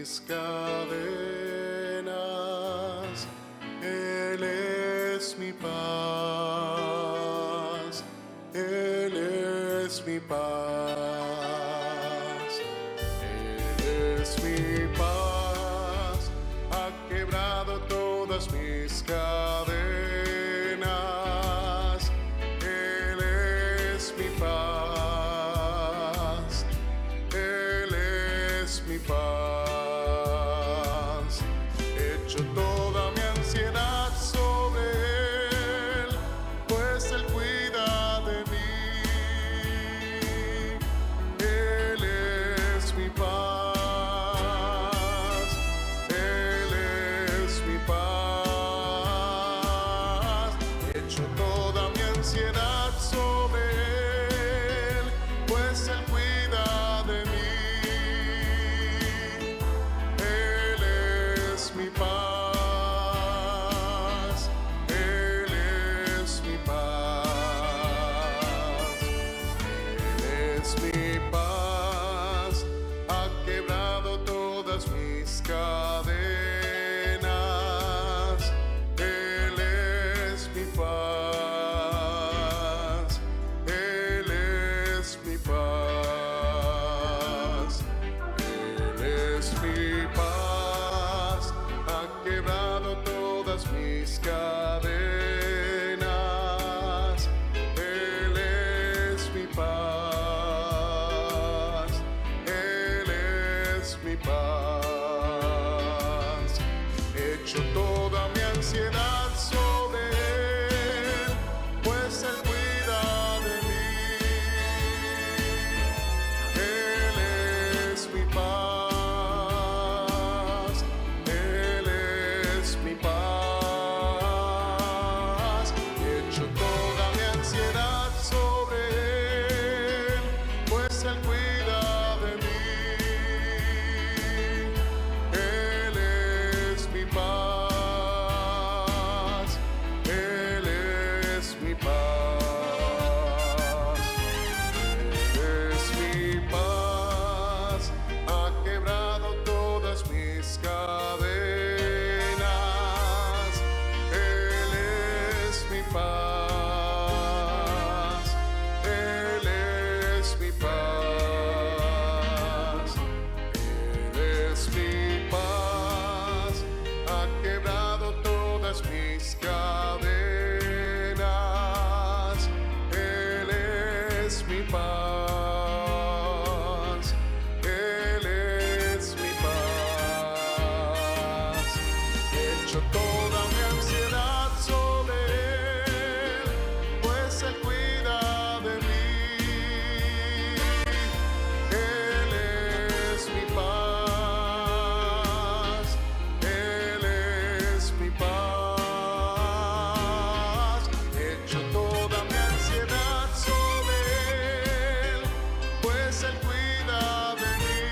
mis cadenas. Él es mi paz, Él es mi paz, Él es mi paz, ha quebrado todas mis cadenas. Él es mi paz, Él es mi paz. Echo toda mi ansiedad sobre Él, pues Él cuida de mí. Él es mi paz, Él es mi paz. Echo toda mi ansiedad sobre Él, pues Él cuida de mí. Él es mi paz, Él es mi paz, Él es mi paz, ha quebrado todas mis cadenas. Él es mi paz, Él es mi paz, Él es mi paz, ha quebrado todas mis cadenas. Él es mi paz, Él es mi paz. Echo toda mi ansiedad sobre Él, pues Él cuida de mí. Él es mi paz, Él es mi paz. Echo toda mi ansiedad sobre Él, pues Él cuida de mí. Él es mi paz, Él es mi paz, Él es mi paz, ha quebrado todas mis cadenas. Él es mi paz, Él es mi paz, Él es mi paz, ha quebrado todas mis cadenas. Él es mi paz, Él es mi paz. Echo toda mi ansiedad sobre Él, pues Él cuida de mí. Él es mi paz, Él es mi paz. Echo toda mi ansiedad sobre Él, pues Él cuida de mí.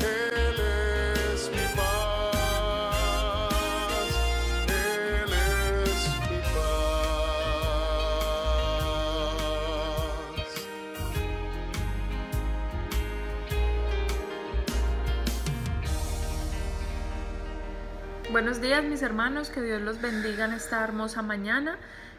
Él es mi paz, Él es mi paz. Buenos días, mis hermanos, que Dios los bendiga en esta hermosa mañana.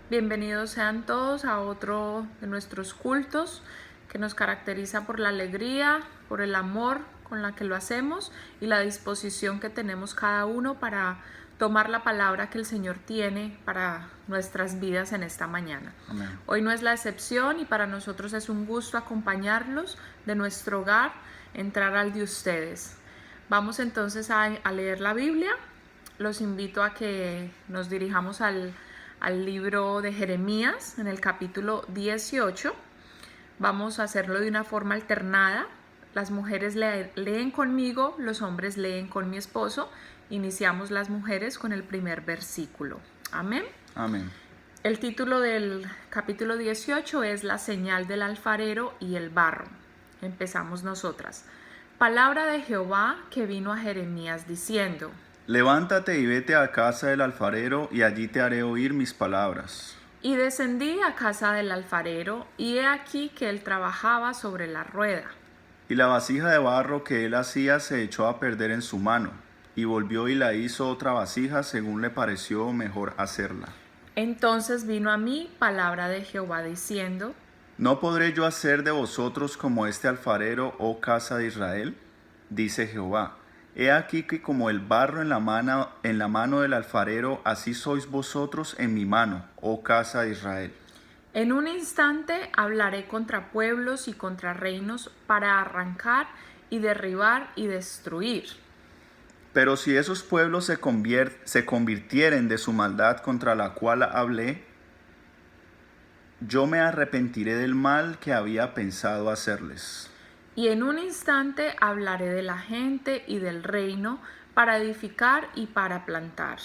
Bienvenidos sean todos a otro de nuestros cultos que nos caracteriza por la alegría, por el amor con la que lo hacemos y la disposición que tenemos cada uno para tomar la palabra que el Señor tiene para nuestras vidas en esta mañana. Amén. Hoy no es la excepción y para nosotros es un gusto acompañarlos de nuestro hogar, entrar al de ustedes. Vamos entonces a leer la Biblia. Los invito a que nos dirijamos al libro de Jeremías en el capítulo 18. Vamos a hacerlo de una forma alternada. Las mujeres leen conmigo, los hombres leen con mi esposo. Iniciamos las mujeres con el primer versículo. Amén. Amén. El título del capítulo 18 es La señal del alfarero y el barro. Empezamos nosotras. Palabra de Jehová que vino a Jeremías diciendo: Levántate y vete a casa del alfarero, y allí te haré oír mis palabras. Y descendí a casa del alfarero, y he aquí que él trabajaba sobre la rueda. Y la vasija de barro que él hacía se echó a perder en su mano, y volvió y la hizo otra vasija según le pareció mejor hacerla. Entonces vino a mí palabra de Jehová diciendo: ¿No podré yo hacer de vosotros como este alfarero, oh casa de Israel? Dice Jehová. He aquí que como el barro en la mano del alfarero, así sois vosotros en mi mano, oh casa de Israel. En un instante hablaré contra pueblos y contra reinos para arrancar y derribar y destruir. Pero si esos pueblos se convirtieren de su maldad contra la cual hablé, yo me arrepentiré del mal que había pensado hacerles. Y en un instante hablaré de la gente y del reino para edificar y para plantar.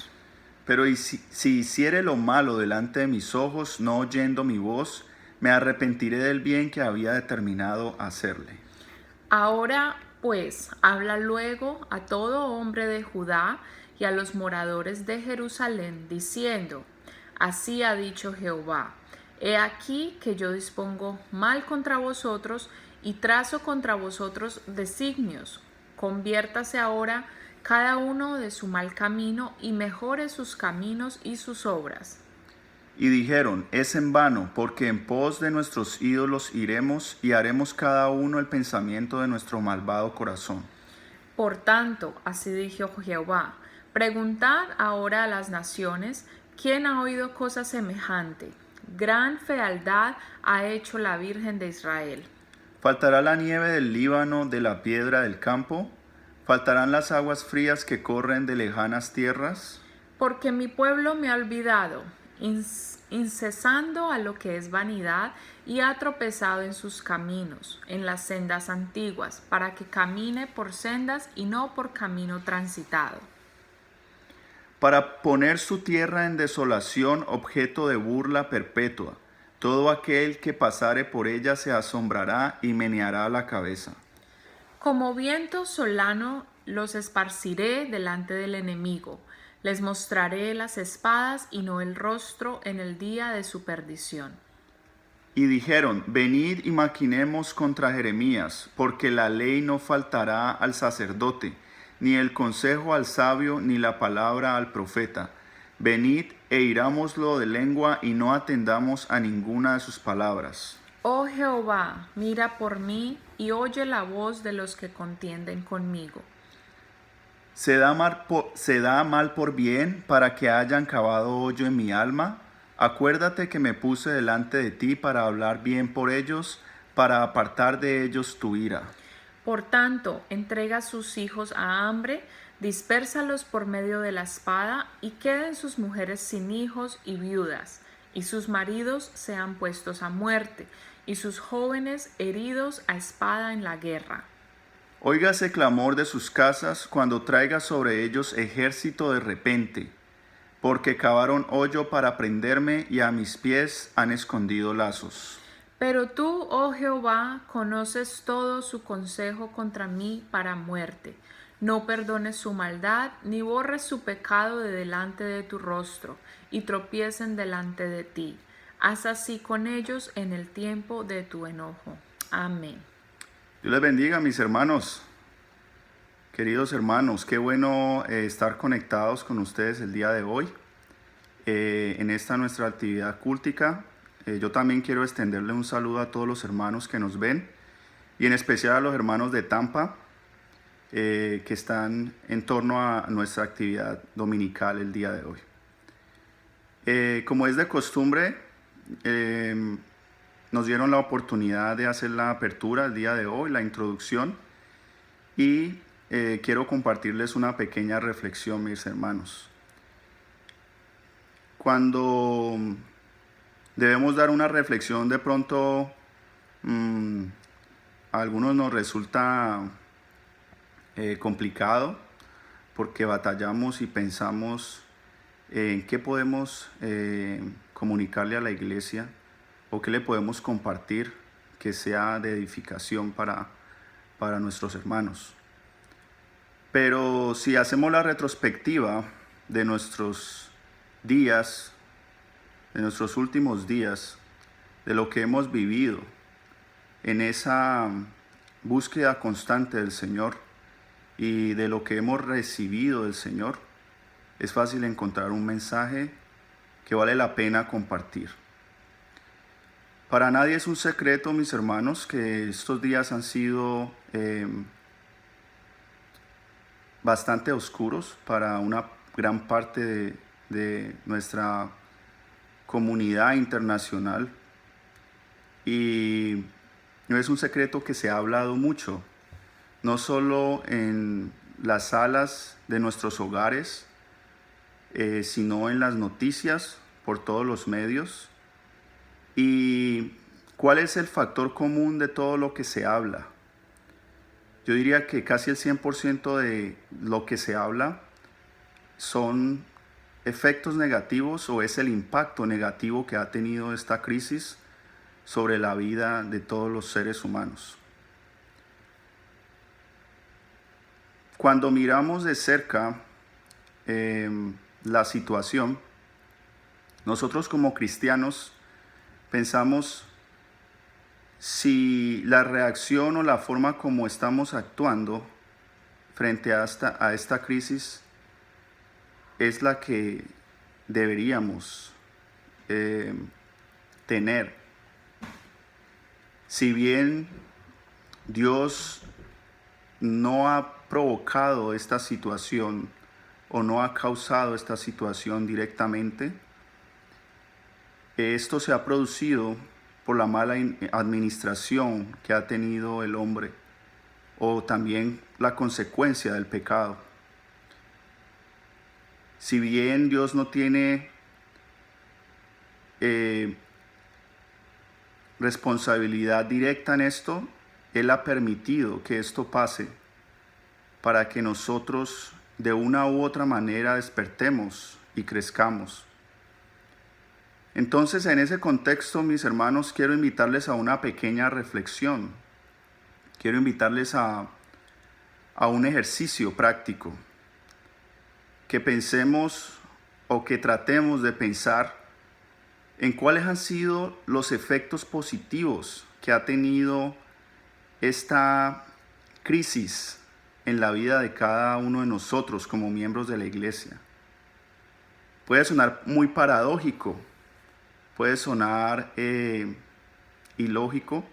Pero si hiciere lo malo delante de mis ojos, no oyendo mi voz, me arrepentiré del bien que había determinado hacerle. Ahora pues habla luego a todo hombre de Judá y a los moradores de Jerusalén, diciendo: Así ha dicho Jehová: He aquí que yo dispongo mal contra vosotros y trazo contra vosotros designios. Conviértase ahora cada uno de su mal camino y mejore sus caminos y sus obras. Y dijeron: es en vano, porque en pos de nuestros ídolos iremos y haremos cada uno el pensamiento de nuestro malvado corazón. Por tanto, así dijo Jehová: Preguntad ahora a las naciones, ¿quién ha oído cosa semejante? Gran fealdad ha hecho la Virgen de Israel. ¿Faltará la nieve del Líbano, de la piedra del campo? ¿Faltarán las aguas frías que corren de lejanas tierras? Porque mi pueblo me ha olvidado, incesando a lo que es vanidad, y ha tropezado en sus caminos, en las sendas antiguas, para que camine por sendas y no por camino transitado. Para poner su tierra en desolación, objeto de burla perpetua. Todo aquel que pasare por ella se asombrará y meneará la cabeza. Como viento solano los esparciré delante del enemigo. Les mostraré las espadas y no el rostro en el día de su perdición. Y dijeron: venid y maquinemos contra Jeremías, porque la ley no faltará al sacerdote, ni el consejo al sabio, ni la palabra al profeta. Venid e irámoslo de lengua y no atendamos a ninguna de sus palabras. Oh Jehová, mira por mí y oye la voz de los que contienden conmigo. ¿Se da mal por bien para que hayan cavado hoyo en mi alma? Acuérdate que me puse delante de ti para hablar bien por ellos, para apartar de ellos tu ira. Por tanto, entrega sus hijos a hambre, dispérsalos por medio de la espada, y queden sus mujeres sin hijos y viudas, y sus maridos sean puestos a muerte, y sus jóvenes heridos a espada en la guerra. Óigase clamor de sus casas cuando traiga sobre ellos ejército de repente, porque cavaron hoyo para prenderme y a mis pies han escondido lazos. Pero tú, oh Jehová, conoces todo su consejo contra mí para muerte. No perdones su maldad, ni borres su pecado de delante de tu rostro, y tropiecen delante de ti. Haz así con ellos en el tiempo de tu enojo. Amén. Dios les bendiga, mis hermanos. Queridos hermanos, qué bueno estar conectados con ustedes el día de hoy en esta nuestra actividad cúltica. Yo también quiero extenderle un saludo a todos los hermanos que nos ven y en especial a los hermanos de Tampa que están en torno a nuestra actividad dominical el día de hoy. Como es de costumbre, nos dieron la oportunidad de hacer la apertura el día de hoy, la introducción, y quiero compartirles una pequeña reflexión, mis hermanos. Cuando debemos dar una reflexión, de pronto a algunos nos resulta complicado porque batallamos y pensamos en qué podemos comunicarle a la iglesia o qué le podemos compartir que sea de edificación para nuestros hermanos. Pero si hacemos la retrospectiva de nuestros días, de nuestros últimos días, de lo que hemos vivido en esa búsqueda constante del Señor y de lo que hemos recibido del Señor, es fácil encontrar un mensaje que vale la pena compartir. Para nadie es un secreto, mis hermanos, que estos días han sido bastante oscuros para una gran parte de nuestra comunidad internacional. Y no es un secreto que se ha hablado mucho, no solo en las salas de nuestros hogares, sino en las noticias, por todos los medios. ¿Y cuál es el factor común de todo lo que se habla? Yo diría que casi el 100% de lo que se habla son efectos negativos o es el impacto negativo que ha tenido esta crisis sobre la vida de todos los seres humanos. Cuando miramos de cerca la situación, nosotros como cristianos pensamos si la reacción o la forma como estamos actuando frente a esta crisis es la que deberíamos tener. Si bien Dios no ha provocado esta situación o no ha causado esta situación directamente, esto se ha producido por la mala administración que ha tenido el hombre o también la consecuencia del pecado. Si bien Dios no tiene responsabilidad directa en esto, Él ha permitido que esto pase para que nosotros de una u otra manera despertemos y crezcamos. Entonces, en ese contexto, mis hermanos, quiero invitarles a una pequeña reflexión. Quiero invitarles a un ejercicio práctico. Que pensemos o que tratemos de pensar en cuáles han sido los efectos positivos que ha tenido esta crisis en la vida de cada uno de nosotros como miembros de la iglesia. Puede sonar muy paradójico, puede sonar ilógico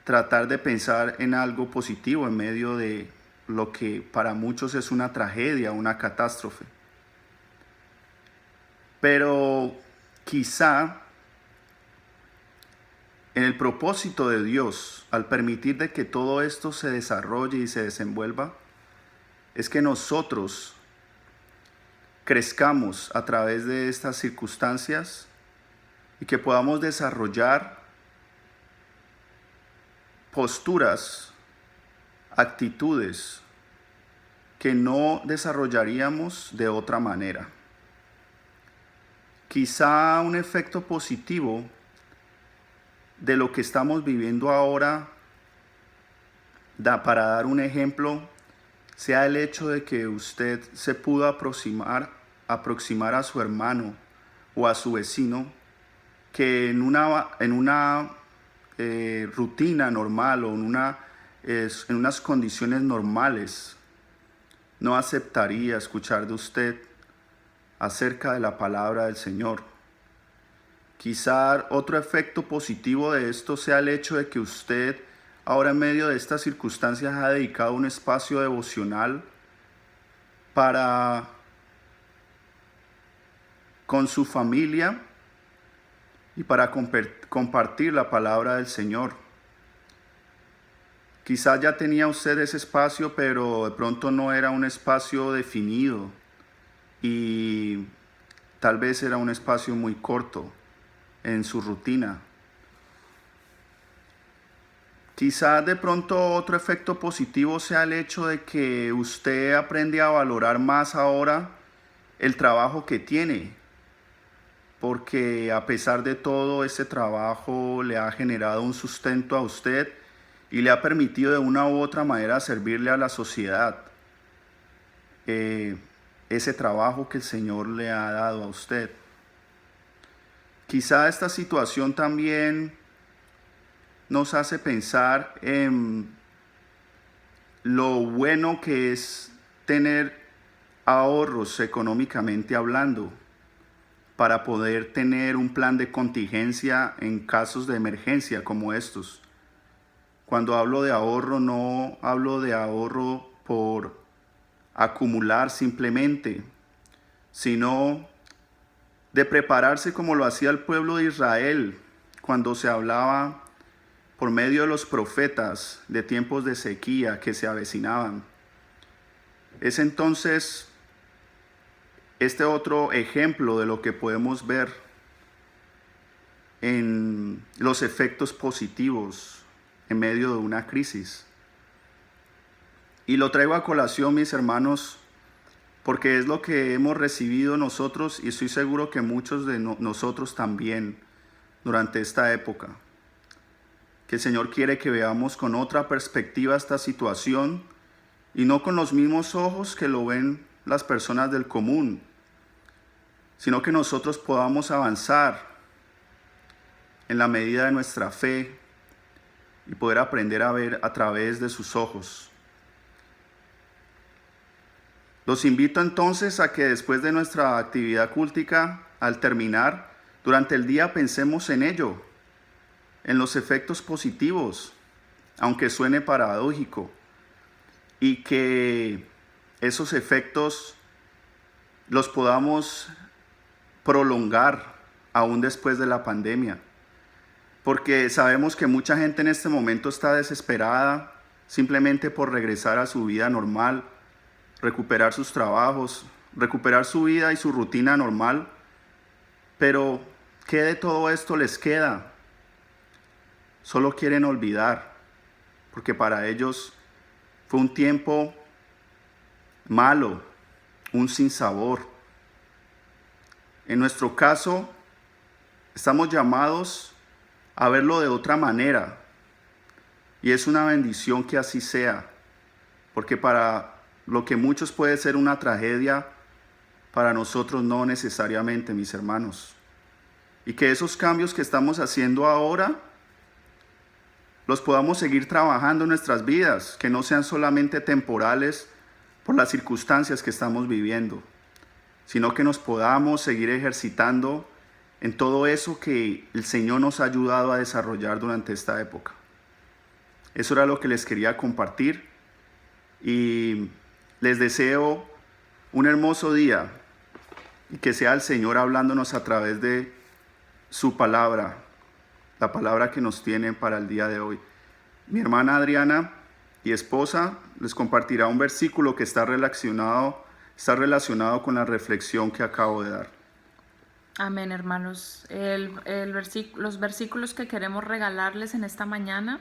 tratar de pensar en algo positivo en medio de lo que para muchos es una tragedia, una catástrofe. Pero quizá en el propósito de Dios, al permitir de que todo esto se desarrolle y se desenvuelva, es que nosotros crezcamos a través de estas circunstancias y que podamos desarrollar posturas, actitudes que no desarrollaríamos de otra manera. Quizá un efecto positivo de lo que estamos viviendo ahora, para dar un ejemplo, sea el hecho de que usted se pudo aproximar a su hermano o a su vecino que en una rutina normal o en unas condiciones normales no aceptaría escuchar de usted acerca de la palabra del Señor. Quizá otro efecto positivo de esto sea el hecho de que usted ahora en medio de estas circunstancias ha dedicado un espacio devocional con su familia y para compartir la palabra del Señor. Quizás ya tenía usted ese espacio, pero de pronto no era un espacio definido y tal vez era un espacio muy corto en su rutina. Quizás de pronto otro efecto positivo sea el hecho de que usted aprende a valorar más ahora el trabajo que tiene, porque a pesar de todo ese trabajo le ha generado un sustento a usted y le ha permitido de una u otra manera servirle a la sociedad. Ese trabajo que el Señor le ha dado a usted. Quizá esta situación también nos hace pensar en lo bueno que es tener ahorros económicamente hablando para poder tener un plan de contingencia en casos de emergencia como estos. Cuando hablo de ahorro, no hablo de ahorro por acumular simplemente, sino de prepararse como lo hacía el pueblo de Israel cuando se hablaba por medio de los profetas de tiempos de sequía que se avecinaban. Es entonces este otro ejemplo de lo que podemos ver en los efectos positivos en medio de una crisis. Y lo traigo a colación, mis hermanos, porque es lo que hemos recibido nosotros y estoy seguro que muchos de nosotros también durante esta época. Que el Señor quiere que veamos con otra perspectiva esta situación y no con los mismos ojos que lo ven las personas del común, sino que nosotros podamos avanzar en la medida de nuestra fe y poder aprender a ver a través de sus ojos. Los invito entonces a que después de nuestra actividad cúltica, al terminar, durante el día pensemos en ello, en los efectos positivos, aunque suene paradójico, y que esos efectos los podamos prolongar aún después de la pandemia. Porque sabemos que mucha gente en este momento está desesperada simplemente por regresar a su vida normal, recuperar sus trabajos, recuperar su vida y su rutina normal. Pero, ¿qué de todo esto les queda? Solo quieren olvidar, porque para ellos fue un tiempo malo, un sinsabor. En nuestro caso, estamos llamados a verlo de otra manera, y es una bendición que así sea, porque para lo que muchos puede ser una tragedia, para nosotros no necesariamente, mis hermanos. Y que esos cambios que estamos haciendo ahora los podamos seguir trabajando en nuestras vidas, que no sean solamente temporales por las circunstancias que estamos viviendo, sino que nos podamos seguir ejercitando en todo eso que el Señor nos ha ayudado a desarrollar durante esta época. Eso era lo que les quería compartir y les deseo un hermoso día y que sea el Señor hablándonos a través de su palabra, la palabra que nos tiene para el día de hoy. Mi hermana Adriana y esposa les compartirá un versículo que está relacionado con la reflexión que acabo de dar. Amén, hermanos. Los versículos que queremos regalarles en esta mañana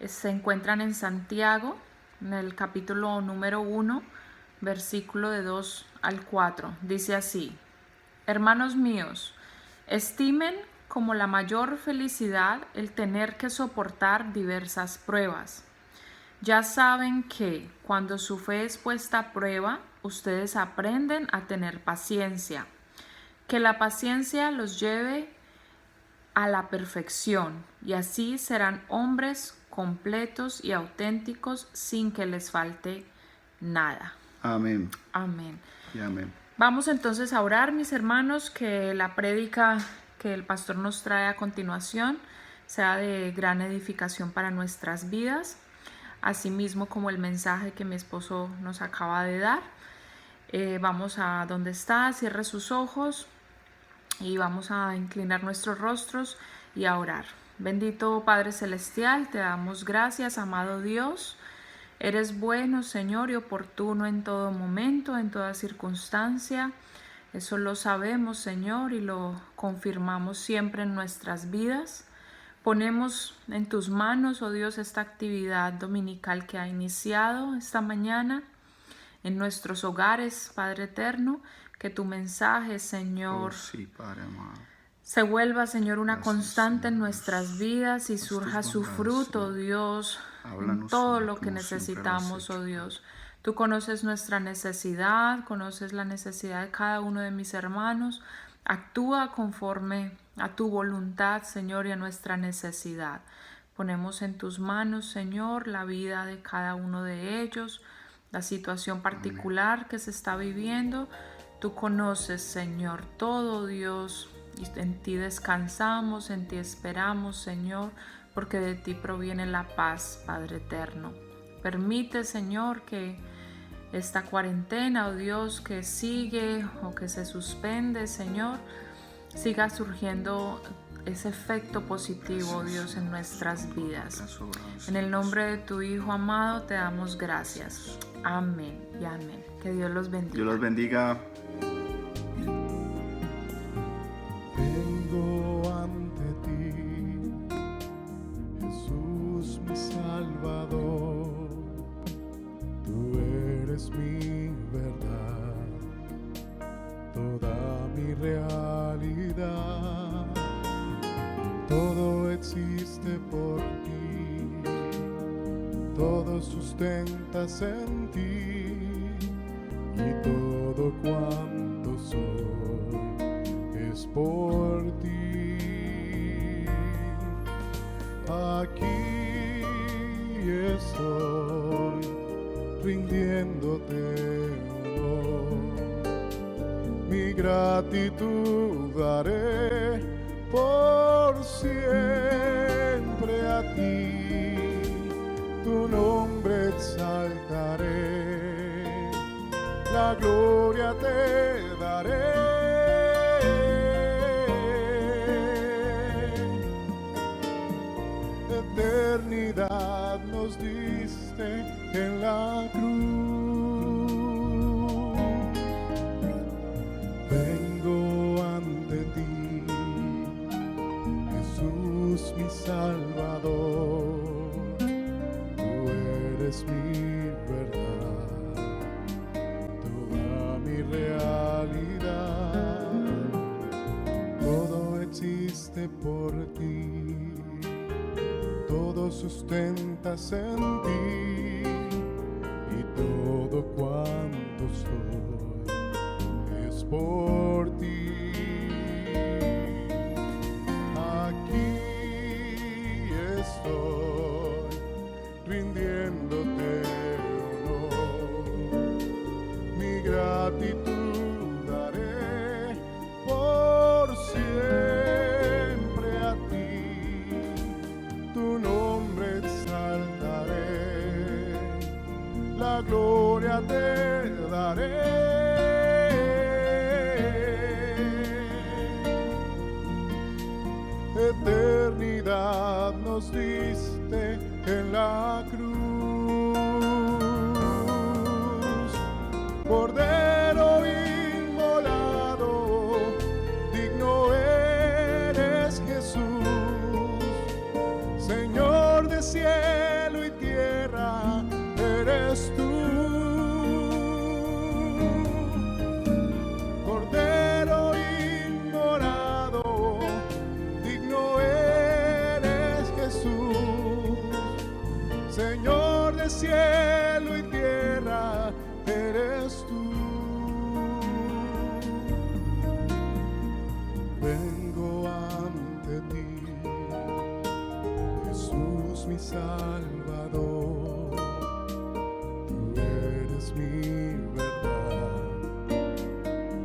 se encuentran en Santiago, en el capítulo número 1, versículo de 2 al 4. Dice así: Hermanos míos, estimen como la mayor felicidad el tener que soportar diversas pruebas. Ya saben que cuando su fe es puesta a prueba, ustedes aprenden a tener paciencia. Que la paciencia los lleve a la perfección y así serán hombres completos y auténticos sin que les falte nada. Amén. Amén. Y amén. Vamos entonces a orar, mis hermanos, que la prédica que el pastor nos trae a continuación sea de gran edificación para nuestras vidas, asimismo como el mensaje que mi esposo nos acaba de dar. Vamos a donde está, cierre sus ojos y vamos a inclinar nuestros rostros y a orar. Bendito Padre Celestial, te damos gracias, amado Dios. Eres bueno, Señor, y oportuno en todo momento, en toda circunstancia. Eso lo sabemos, Señor, y lo confirmamos siempre en nuestras vidas. Ponemos en tus manos, oh Dios, esta actividad dominical que ha iniciado esta mañana en nuestros hogares, Padre eterno. Que tu mensaje, Señor, sí, Padre amado, se vuelva, Señor, una gracias, constante en Señor, nuestras vidas y surja su bondades, fruto, Señor. Dios, en Háblanos, todo Señor, lo que como siempre lo has necesitamos, hecho, oh Dios. Tú conoces nuestra necesidad, conoces la necesidad de cada uno de mis hermanos. Actúa conforme a tu voluntad, Señor, y a nuestra necesidad. Ponemos en tus manos, Señor, la vida de cada uno de ellos, la situación particular que se está viviendo. Tú conoces, Señor, todo, Dios, y en ti descansamos, en ti esperamos, Señor, porque de ti proviene la paz, Padre eterno. Permite, Señor, que esta cuarentena, oh Dios, que sigue o que se suspende, Señor, siga surgiendo ese efecto positivo, oh Dios, en nuestras vidas. En el nombre de tu Hijo amado te damos gracias. Amén y amén. Que Dios los bendiga. Dios los bendiga. Vengo ante ti, Jesús mi Salvador. Tú eres mi verdad, toda mi realidad. Todo existe por ti, todo sustentas en ti, y todo cuanto soy es por ti. Aquí estoy rindiéndote honor, mi gratitud daré por siempre a ti, tu nombre exaltaré, la gloria te daré. Eternidad nos diste en la cruz. Vengo ante ti, Jesús mi Salvador. Tú eres mi verdad, toda mi realidad. Todo existe por ti, todo sustentas en ti, y todo cuanto soy es por ti. Aquí estoy rindiéndote honor, mi gratitud daré por siempre a ti, tu nombre exaltaré, la gloria te daré. Eternidad nos diste en la cruz, Cordero inmolado, digno eres Jesús, Señor de cielo y tierra, eres tú. Cordero inmolado, digno eres Jesús, Señor de cielo y tierra, eres tú. Vengo ante ti, Jesús mi Salvador. Tú eres mi verdad,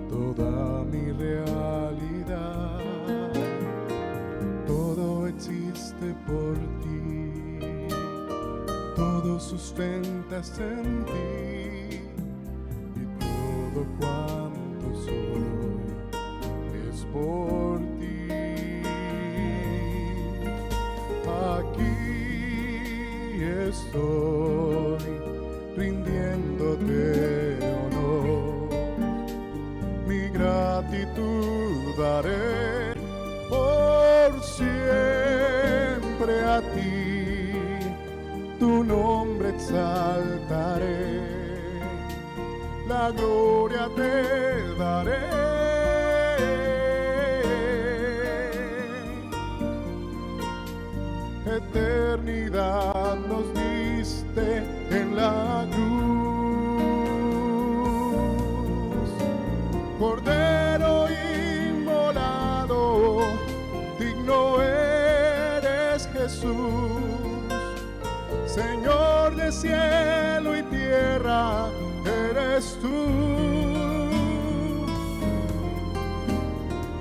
toda mi realidad. Todo existe por ti, todo sustentas en ti, y todo cuanto soy es por ti. Aquí estoy rindiéndote honor, mi gratitud daré por siempre a ti, tu nombre exaltaré, la gloria te daré. Eternidad nos diste en la cruz, Cordero inmolado, digno eres Jesús, de cielo y tierra eres tú.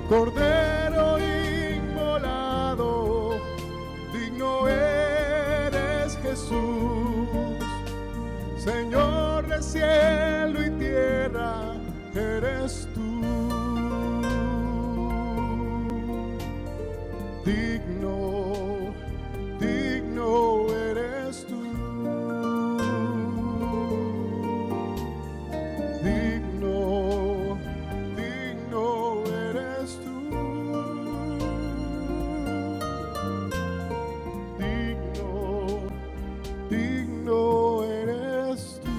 Cordero inmolado, digno eres Jesús. Señor de cielo y tierra eres tú. Digno, digno eres tú. Digno, digno eres tú. Digno, digno eres tú.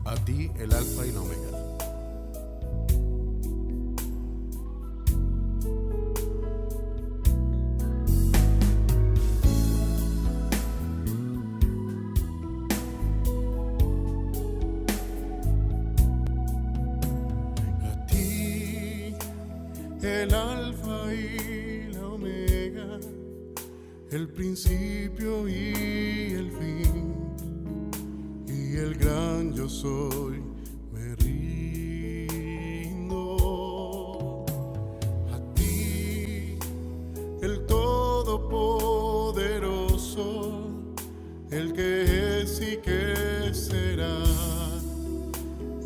A ti el Alfa y la Omega. A ti el Alfa y la Omega, el principio y el fin, y el gran yo soy, me rindo. A ti, el Todopoderoso, el que es y que será,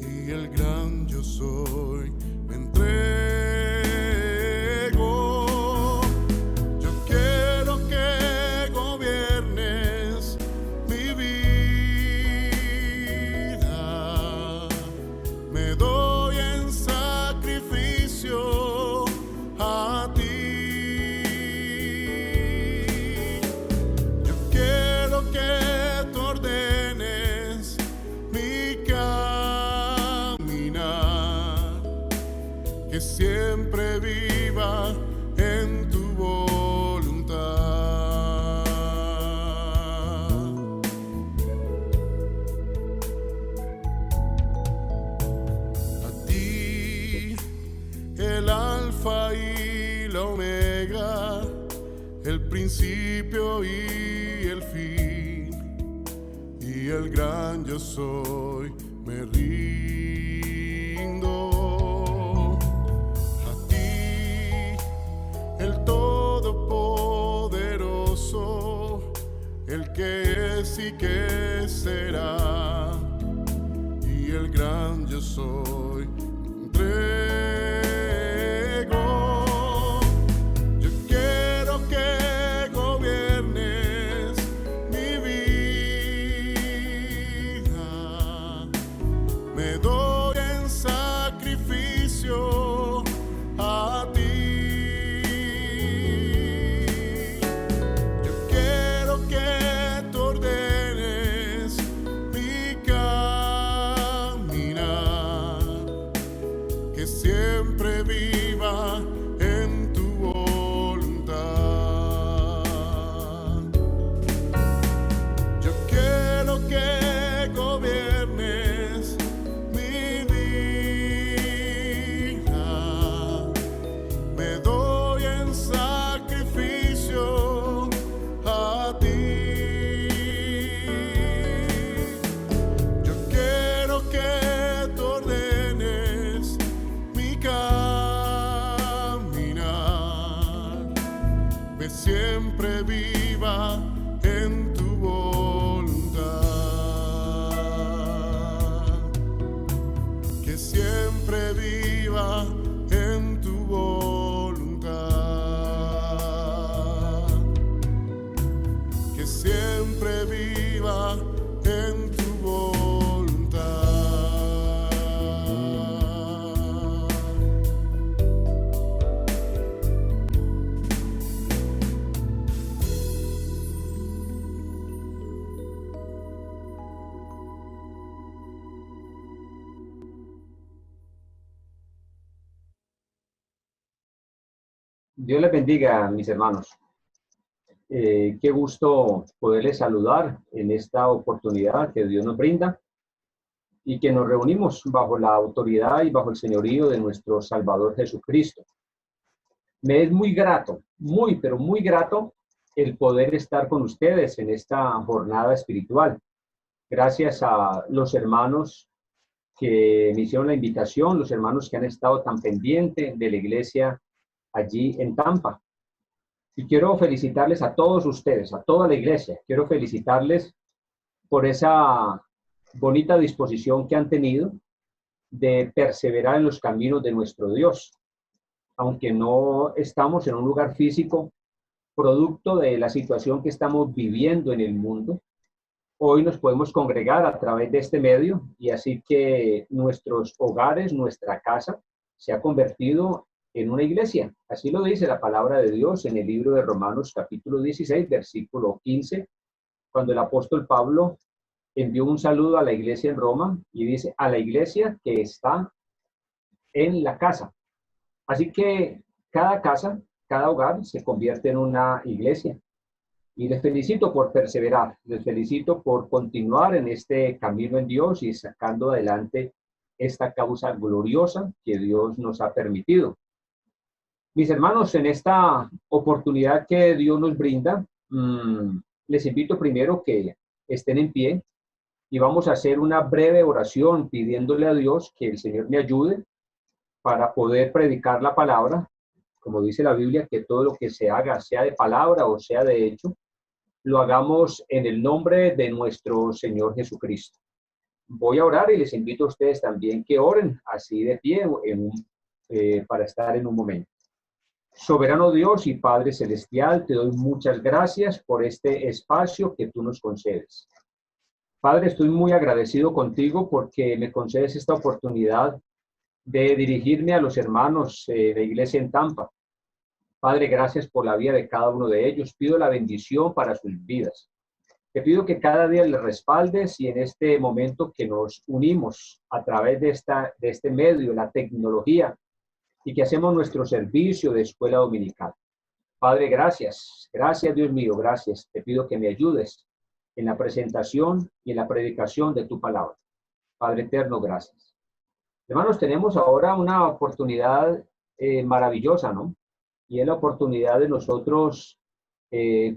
y el gran yo soy, me entrego. Yo quiero que gobiernes mi vida. Me doy en sacrificio a ti. Yo quiero que tú ordenes mi caminar, que siempre viva en tu voluntad. A ti, el Alfa y la Omega, el principio y el fin, y el gran yo soy, me rindo. A ti, el Todopoderoso, el que es y que será, y el gran yo soy, entrego. Yo quiero que gobiernes mi vida. Me doy en sacrificio a ti. Yo quiero que tú ordenes mi caminar, que siempre viva en tu voluntad. Yo quiero que gobiernes mi vida. Me doy en sacrificio a ti. Yo quiero que tú ordenes mi caminar, que siempre viva en tu voluntad, que siempre viva en tu voluntad, que siempre viva en tu voluntad. Dios les bendiga, mis hermanos. Qué gusto poderles saludar en esta oportunidad que Dios nos brinda y que nos reunimos bajo la autoridad y bajo el señorío de nuestro Salvador Jesucristo. Me es muy grato, pero muy grato el poder estar con ustedes en esta jornada espiritual. Gracias a los hermanos que me hicieron la invitación, los hermanos que han estado tan pendientes de la iglesia allí en Tampa. Y quiero felicitarles a todos ustedes, a toda la iglesia. Quiero felicitarles por esa bonita disposición que han tenido de perseverar en los caminos de nuestro Dios. Aunque no estamos en un lugar físico, producto de la situación que estamos viviendo en el mundo, hoy nos podemos congregar a través de este medio y así que nuestros hogares, nuestra casa, se ha convertido en una iglesia. Así lo dice la palabra de Dios en el libro de Romanos capítulo 16, versículo 15, cuando el apóstol Pablo envió un saludo a la iglesia en Roma y dice, a la iglesia que está en la casa. Así que cada casa, cada hogar se convierte en una iglesia. Y les felicito por perseverar, les felicito por continuar en este camino en Dios y sacando adelante esta causa gloriosa que Dios nos ha permitido. Mis hermanos, en esta oportunidad que Dios nos brinda, les invito primero que estén en pie y vamos a hacer una breve oración pidiéndole a Dios que el Señor me ayude para poder predicar la palabra. Como dice la Biblia, que todo lo que se haga, sea de palabra o sea de hecho, lo hagamos en el nombre de nuestro Señor Jesucristo. Voy a orar y les invito a ustedes también que oren así de pie para estar en un momento. Soberano Dios y Padre Celestial, te doy muchas gracias por este espacio que tú nos concedes. Padre, estoy muy agradecido contigo porque me concedes esta oportunidad de dirigirme a los hermanos de la iglesia en Tampa. Padre, gracias por la vida de cada uno de ellos. Pido la bendición para sus vidas. Te pido que cada día les respaldes y en este momento que nos unimos a través de este medio, la tecnología, y que hacemos nuestro servicio de escuela dominical. Padre, gracias. Gracias, Dios mío, gracias. Te pido que me ayudes en la presentación y en la predicación de tu palabra. Padre eterno, gracias. Hermanos, tenemos ahora una oportunidad maravillosa, ¿no? Y es la oportunidad de nosotros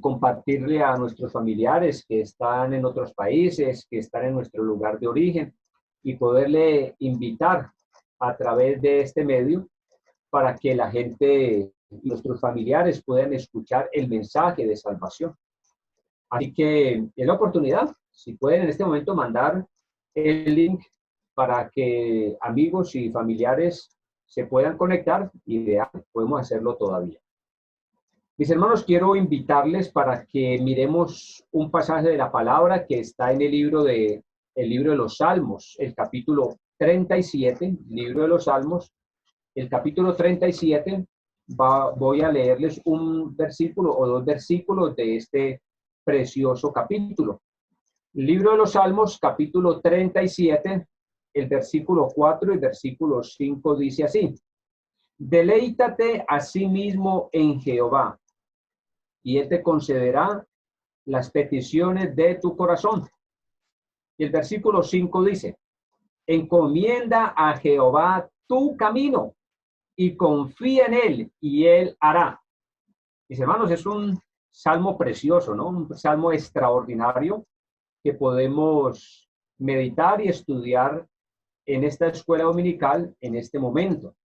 compartirle a nuestros familiares que están en otros países, que están en nuestro lugar de origen, y poderle invitar a través de este medio para que la gente, nuestros familiares puedan escuchar el mensaje de salvación. Así que es la oportunidad, si pueden en este momento mandar el link para que amigos y familiares se puedan conectar, ideal, podemos hacerlo todavía. Mis hermanos, quiero invitarles para que miremos un pasaje de la palabra que está en el libro de los Salmos, el capítulo 37, libro de los Salmos, el capítulo 37, voy a leerles un versículo o dos versículos de este precioso capítulo. Libro de los Salmos, capítulo 37, el versículo 4 y versículo 5 dice así: deleítate a sí mismo en Jehová, y él te concederá las peticiones de tu corazón. Y el versículo 5 dice: encomienda a Jehová tu camino y confía en él, y él hará. Mis hermanos, es un salmo precioso, ¿no? Un salmo extraordinario que podemos meditar y estudiar en esta escuela dominical en este momento.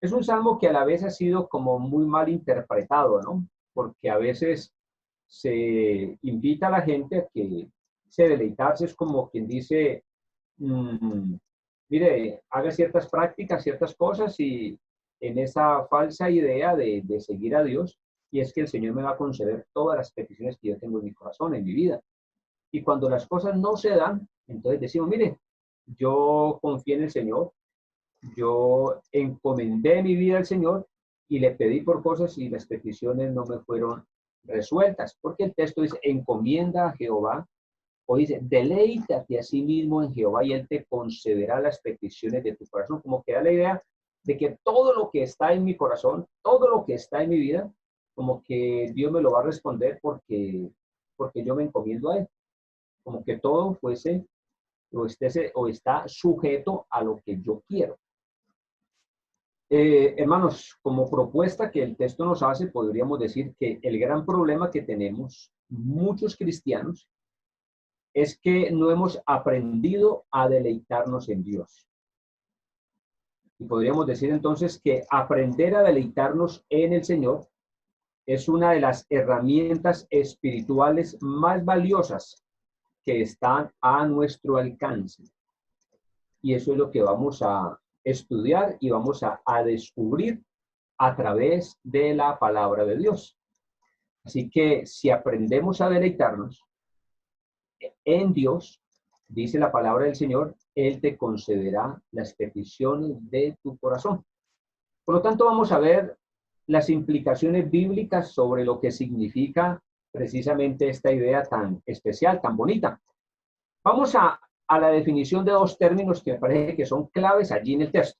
Es un salmo que a la vez ha sido como muy mal interpretado, ¿no? Porque a veces se invita a la gente a que se deleitarse, es como quien dice, mire, haga ciertas prácticas, ciertas cosas y en esa falsa idea de seguir a Dios, y es que el Señor me va a conceder todas las peticiones que yo tengo en mi corazón, en mi vida. Y cuando las cosas no se dan, entonces decimos, mire, yo confié en el Señor, yo encomendé mi vida al Señor y le pedí por cosas y las peticiones no me fueron resueltas, porque el texto dice, encomienda a Jehová, o dice, deleítate a sí mismo en Jehová y él te concederá las peticiones de tu corazón, como que da la idea de que todo lo que está en mi corazón, todo lo que está en mi vida, como que Dios me lo va a responder porque yo me encomiendo a Él. Como que todo fuese o está sujeto a lo que yo quiero. Hermanos, como propuesta que el texto nos hace, podríamos decir que el gran problema que tenemos muchos cristianos es que no hemos aprendido a deleitarnos en Dios. Y podríamos decir entonces que aprender a deleitarnos en el Señor es una de las herramientas espirituales más valiosas que están a nuestro alcance. Y eso es lo que vamos a estudiar y vamos a descubrir a través de la palabra de Dios. Así que si aprendemos a deleitarnos en Dios, dice la palabra del Señor, Él te concederá las peticiones de tu corazón. Por lo tanto, vamos a ver las implicaciones bíblicas sobre lo que significa precisamente esta idea tan especial, tan bonita. Vamos a la definición de dos términos que me parece que son claves allí en el texto.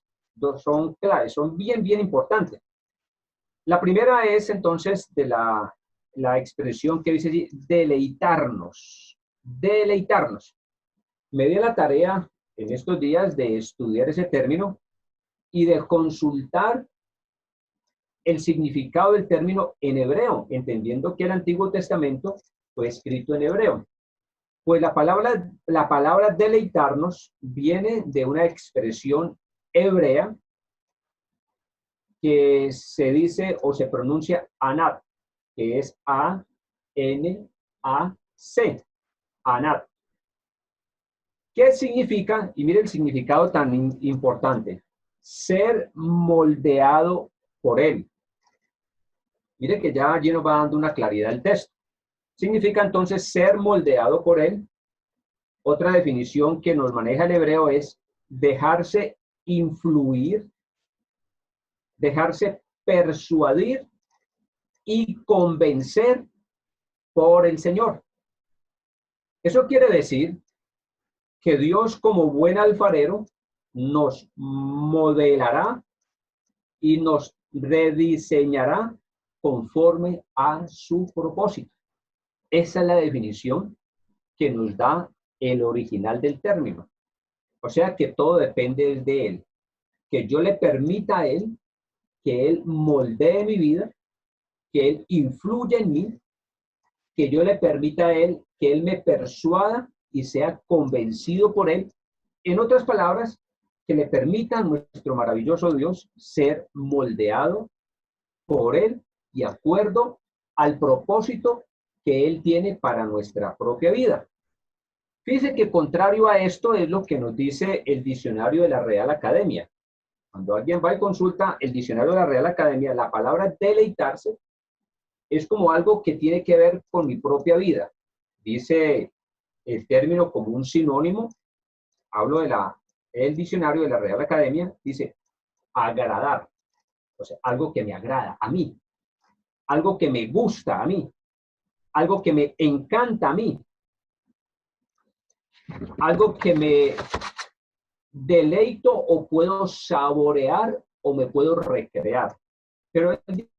Son claves, son bien importantes. La primera es entonces de la expresión que dice allí, deleitarnos. Deleitarnos. Me di la tarea en estos días de estudiar ese término y de consultar el significado del término en hebreo, entendiendo que el Antiguo Testamento fue escrito en hebreo. Pues la palabra deleitarnos viene de una expresión hebrea que se dice o se pronuncia anat, que es A-N-A-C, anat. ¿Qué significa? Y mire el significado tan importante. Ser moldeado por él. Mire que ya allí nos va dando una claridad el texto. Significa entonces ser moldeado por él. Otra definición que nos maneja el hebreo es dejarse influir, dejarse persuadir y convencer por el Señor. Eso quiere decir que Dios, como buen alfarero, nos modelará y nos rediseñará conforme a su propósito. Esa es la definición que nos da el original del término. O sea que todo depende de Él. Que yo le permita a Él que Él moldee mi vida, que Él influya en mí, que yo le permita a Él que Él me persuada y sea convencido por Él. En otras palabras, que le permita a nuestro maravilloso Dios ser moldeado por Él y de acuerdo al propósito que Él tiene para nuestra propia vida. Fíjense que contrario a esto es lo que nos dice el diccionario de la Real Academia. Cuando alguien va y consulta el diccionario de la Real Academia, la palabra deleitarse es como algo que tiene que ver con mi propia vida. Dice el término como un sinónimo. Hablo el diccionario de la Real Academia, dice agradar. O sea, algo que me agrada a mí. Algo que me gusta a mí. Algo que me encanta a mí. Algo que me deleito o puedo saborear o me puedo recrear. Pero el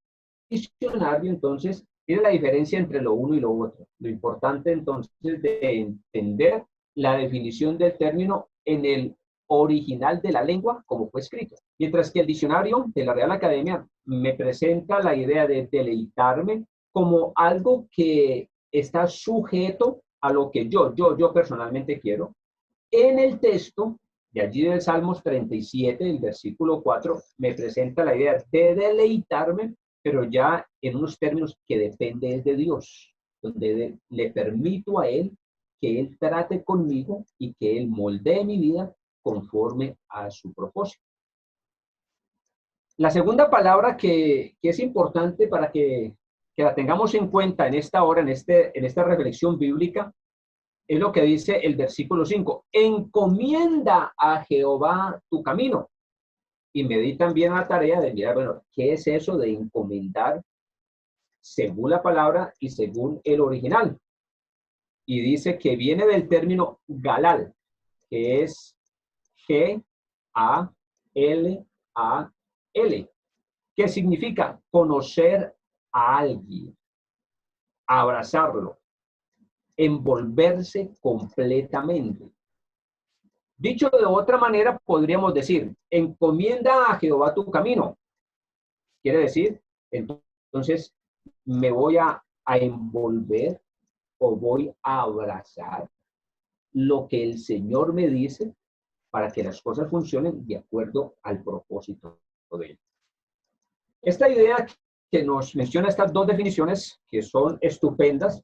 diccionario, entonces, tiene la diferencia entre lo uno y lo otro. Lo importante, entonces, de entender la definición del término en el original de la lengua, como fue escrito. Mientras que el diccionario de la Real Academia me presenta la idea de deleitarme como algo que está sujeto a lo que yo personalmente quiero. En el texto de allí del Salmos 37, el versículo 4, me presenta la idea de deleitarme, pero ya en unos términos que depende de Dios, donde le permito a Él que Él trate conmigo y que Él moldee mi vida conforme a su propósito. La segunda palabra que es importante para que la tengamos en cuenta en esta hora, en esta reflexión bíblica, es lo que dice el versículo 5. Encomienda a Jehová tu camino. Y me di también la tarea de mirar, bueno, ¿qué es eso de encomendar según la palabra y según el original? Y dice que viene del término galal, que es G-A-L-A-L, que significa conocer a alguien, abrazarlo, envolverse completamente. Dicho de otra manera, podríamos decir, encomienda a Jehová tu camino. Quiere decir, entonces, me voy a envolver o voy a abrazar lo que el Señor me dice para que las cosas funcionen de acuerdo al propósito de Él. Esta idea que nos menciona estas dos definiciones, que son estupendas,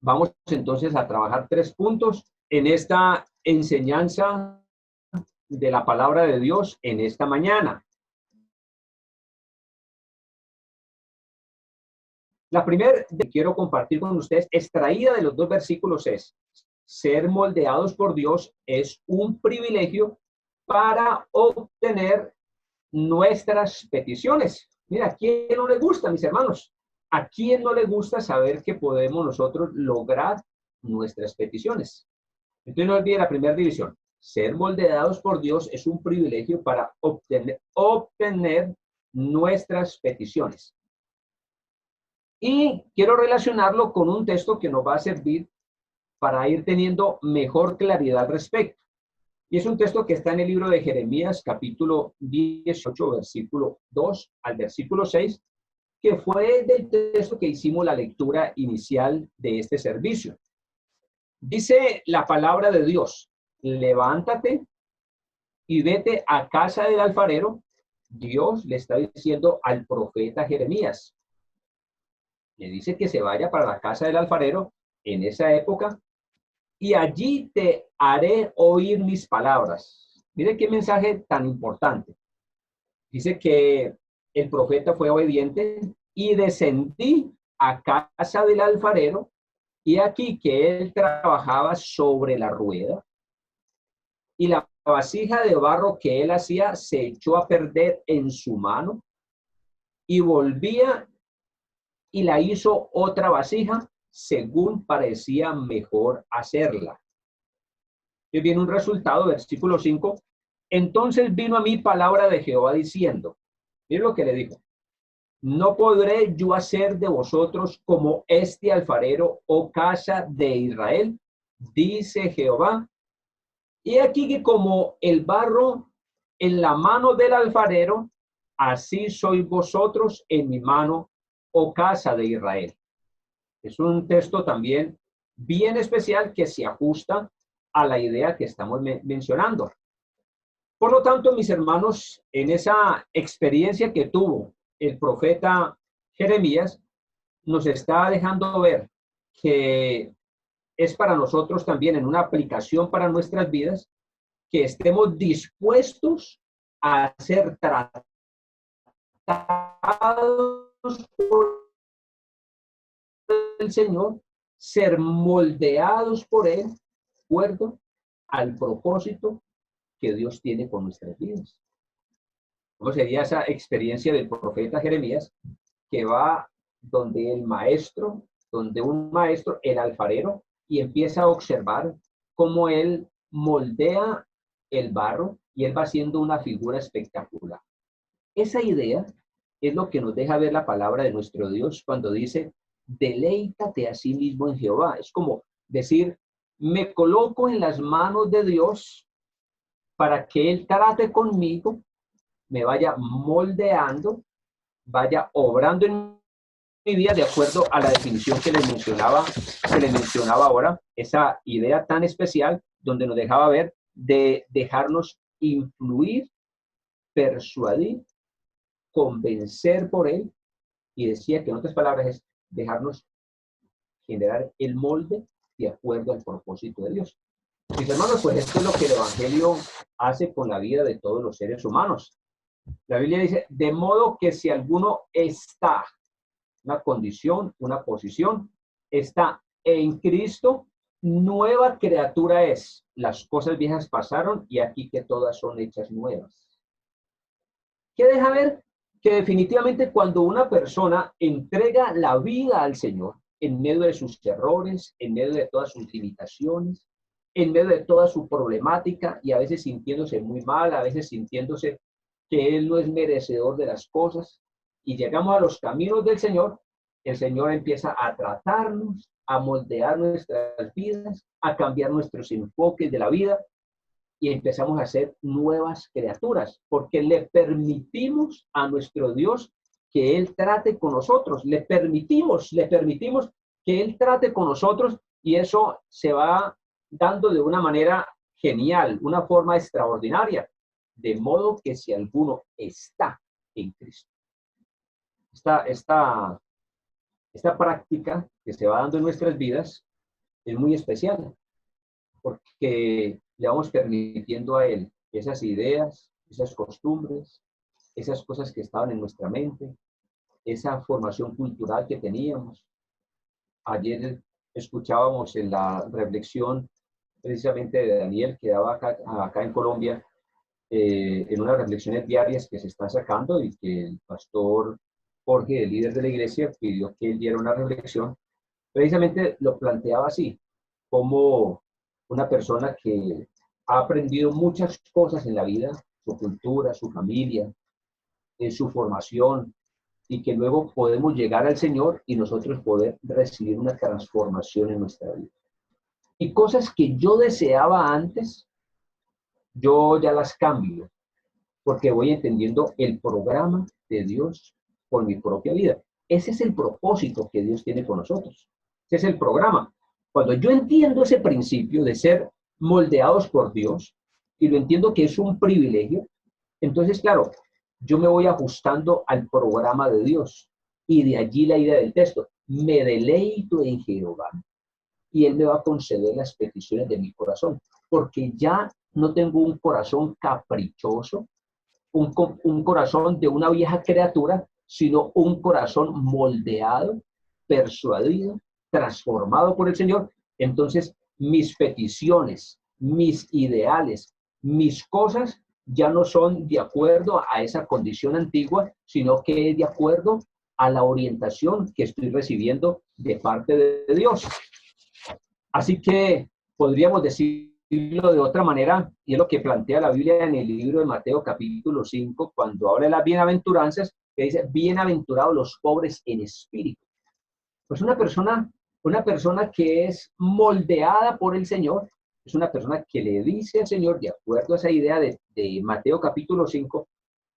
vamos entonces a trabajar 3 puntos en esta enseñanza de la palabra de Dios en esta mañana. La primera que quiero compartir con ustedes, extraída de los 2 versículos, es: ser moldeados por Dios es un privilegio para obtener nuestras peticiones. Mira, ¿a quién no le gusta, mis hermanos? ¿A quién no le gusta saber que podemos nosotros lograr nuestras peticiones? Entonces no olvide la primera división. Ser moldeados por Dios es un privilegio para obtener nuestras peticiones. Y quiero relacionarlo con un texto que nos va a servir para ir teniendo mejor claridad al respecto. Y es un texto que está en el libro de Jeremías, capítulo 18, versículo 2 al versículo 6, que fue del texto que hicimos la lectura inicial de este servicio. Dice la palabra de Dios: levántate y vete a casa del alfarero. Dios le está diciendo al profeta Jeremías. Le dice que se vaya para la casa del alfarero en esa época, y allí te haré oír mis palabras. Mire qué mensaje tan importante. Dice que el profeta fue obediente y descendí a casa del alfarero, y aquí que él trabajaba sobre la rueda, y la vasija de barro que él hacía se echó a perder en su mano, y volvía y la hizo otra vasija según parecía mejor hacerla. Y viene un resultado, versículo 5. Entonces vino a mí palabra de Jehová diciendo, mire lo que le dijo: no podré yo hacer de vosotros como este alfarero, oh casa de Israel, dice Jehová. Y aquí que como el barro en la mano del alfarero, así sois vosotros en mi mano, oh casa de Israel. Es un texto también bien especial que se ajusta a la idea que estamos mencionando. Por lo tanto, mis hermanos, en esa experiencia que tuvo el profeta Jeremías, nos está dejando ver que es para nosotros también, en una aplicación para nuestras vidas, que estemos dispuestos a ser tratados por el Señor, ser moldeados por Él, de acuerdo al propósito que Dios tiene con nuestras vidas. ¿Cómo sería esa experiencia del profeta Jeremías, que va donde el maestro, donde un maestro, el alfarero, y empieza a observar cómo él moldea el barro y él va haciendo una figura espectacular? Esa idea es lo que nos deja ver la palabra de nuestro Dios cuando dice: deleítate a sí mismo en Jehová. Es como decir, me coloco en las manos de Dios para que Él trate conmigo, me vaya moldeando, vaya obrando en mi vida de acuerdo a la definición que les mencionaba ahora, esa idea tan especial donde nos dejaba ver de dejarnos influir, persuadir, convencer por Él, y decía que en otras palabras es dejarnos generar el molde de acuerdo al propósito de Dios. Mis hermanos, pues esto es lo que el Evangelio hace con la vida de todos los seres humanos. La Biblia dice: de modo que si alguno está, una condición, una posición, está en Cristo, nueva criatura es. Las cosas viejas pasaron y aquí que todas son hechas nuevas. ¿Qué deja ver? Que definitivamente cuando una persona entrega la vida al Señor, en medio de sus errores, en medio de todas sus limitaciones, en medio de toda su problemática, y a veces sintiéndose muy mal, a veces sintiéndose que Él no es merecedor de las cosas, y llegamos a los caminos del Señor, el Señor empieza a tratarnos, a moldear nuestras vidas, a cambiar nuestros enfoques de la vida y empezamos a ser nuevas criaturas, porque le permitimos a nuestro Dios que Él trate con nosotros, le permitimos que Él trate con nosotros y eso se va dando de una manera genial, una forma extraordinaria, de modo que si alguno está en Cristo. Esta práctica que se va dando en nuestras vidas es muy especial, porque le vamos permitiendo a Él esas ideas, esas costumbres, esas cosas que estaban en nuestra mente, esa formación cultural que teníamos. Ayer escuchábamos en la reflexión precisamente de Daniel, que daba acá en Colombia, en unas reflexiones diarias que se están sacando y que el pastor Jorge, el líder de la iglesia, pidió que él diera una reflexión. Precisamente lo planteaba así, como una persona que ha aprendido muchas cosas en la vida, su cultura, su familia, su formación, y que luego podemos llegar al Señor y nosotros poder recibir una transformación en nuestra vida. Y cosas que yo deseaba antes, yo ya las cambio, porque voy entendiendo el programa de Dios por mi propia vida. Ese es el propósito que Dios tiene con nosotros. Ese es el programa. Cuando yo entiendo ese principio de ser moldeados por Dios, y lo entiendo que es un privilegio, entonces, claro, yo me voy ajustando al programa de Dios. Y de allí la idea del texto. Me deleito en Jehová y Él me va a conceder las peticiones de mi corazón. Porque ya no tengo un corazón caprichoso, un corazón de una vieja criatura, sino un corazón moldeado, persuadido, transformado por el Señor. Entonces, mis peticiones, mis ideales, mis cosas ya no son de acuerdo a esa condición antigua, sino que es de acuerdo a la orientación que estoy recibiendo de parte de Dios. Así que podríamos decirlo de otra manera, y es lo que plantea la Biblia en el libro de Mateo capítulo 5, cuando habla de las bienaventuranzas, que dice, bienaventurados los pobres en espíritu. Pues una persona que es moldeada por el Señor, es una persona que le dice al Señor, de acuerdo a esa idea de Mateo capítulo 5,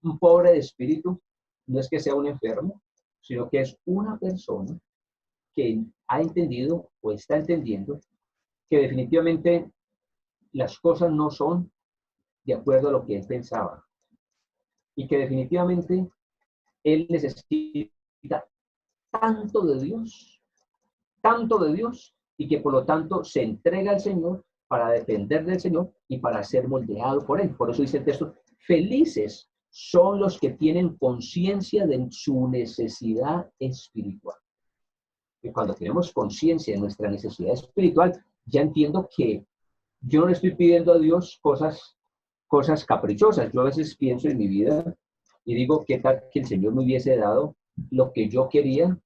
un pobre de espíritu no es que sea un enfermo, sino que es una persona que ha entendido o está entendiendo que definitivamente las cosas no son de acuerdo a lo que él pensaba y que definitivamente él necesita tanto de Dios, y que por lo tanto se entrega al Señor para depender del Señor y para ser moldeado por Él. Por eso dice el texto, felices son los que tienen conciencia de su necesidad espiritual. Y cuando tenemos conciencia de nuestra necesidad espiritual, ya entiendo que yo no le estoy pidiendo a Dios cosas caprichosas. Yo a veces pienso en mi vida y digo, ¿qué tal que el Señor me hubiese dado lo que yo quería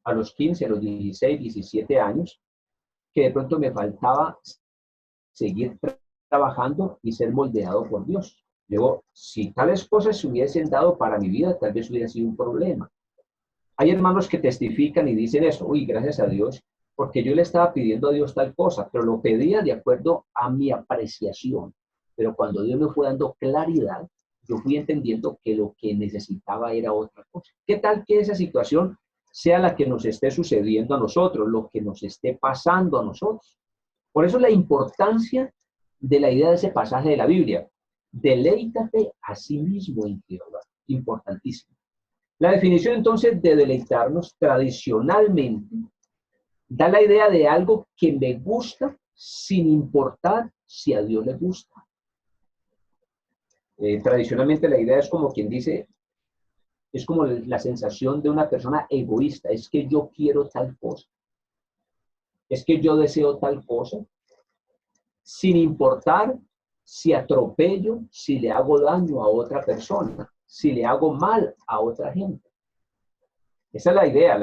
a los 15, a los 16, 17 años, que de pronto me faltaba seguir trabajando y ser moldeado por Dios? Luego, si tales cosas se hubiesen dado para mi vida, tal vez hubiera sido un problema. Hay hermanos que testifican y dicen eso, uy, gracias a Dios, porque yo le estaba pidiendo a Dios tal cosa, pero lo pedía de acuerdo a mi apreciación. Pero cuando Dios me fue dando claridad, yo fui entendiendo que lo que necesitaba era otra cosa. ¿Qué tal que esa situación sea la que nos esté sucediendo a nosotros, lo que nos esté pasando a nosotros? Por eso la importancia de la idea de ese pasaje de la Biblia. Deleítate a sí mismo en Jehová. Importantísimo. La definición entonces de deleitarnos tradicionalmente da la idea de algo que me gusta sin importar si a Dios le gusta. Tradicionalmente la idea es como quien dice, es como la sensación de una persona egoísta, es que yo quiero tal cosa, es que yo deseo tal cosa, sin importar si atropello, si le hago daño a otra persona, si le hago mal a otra gente. Esa es la idea,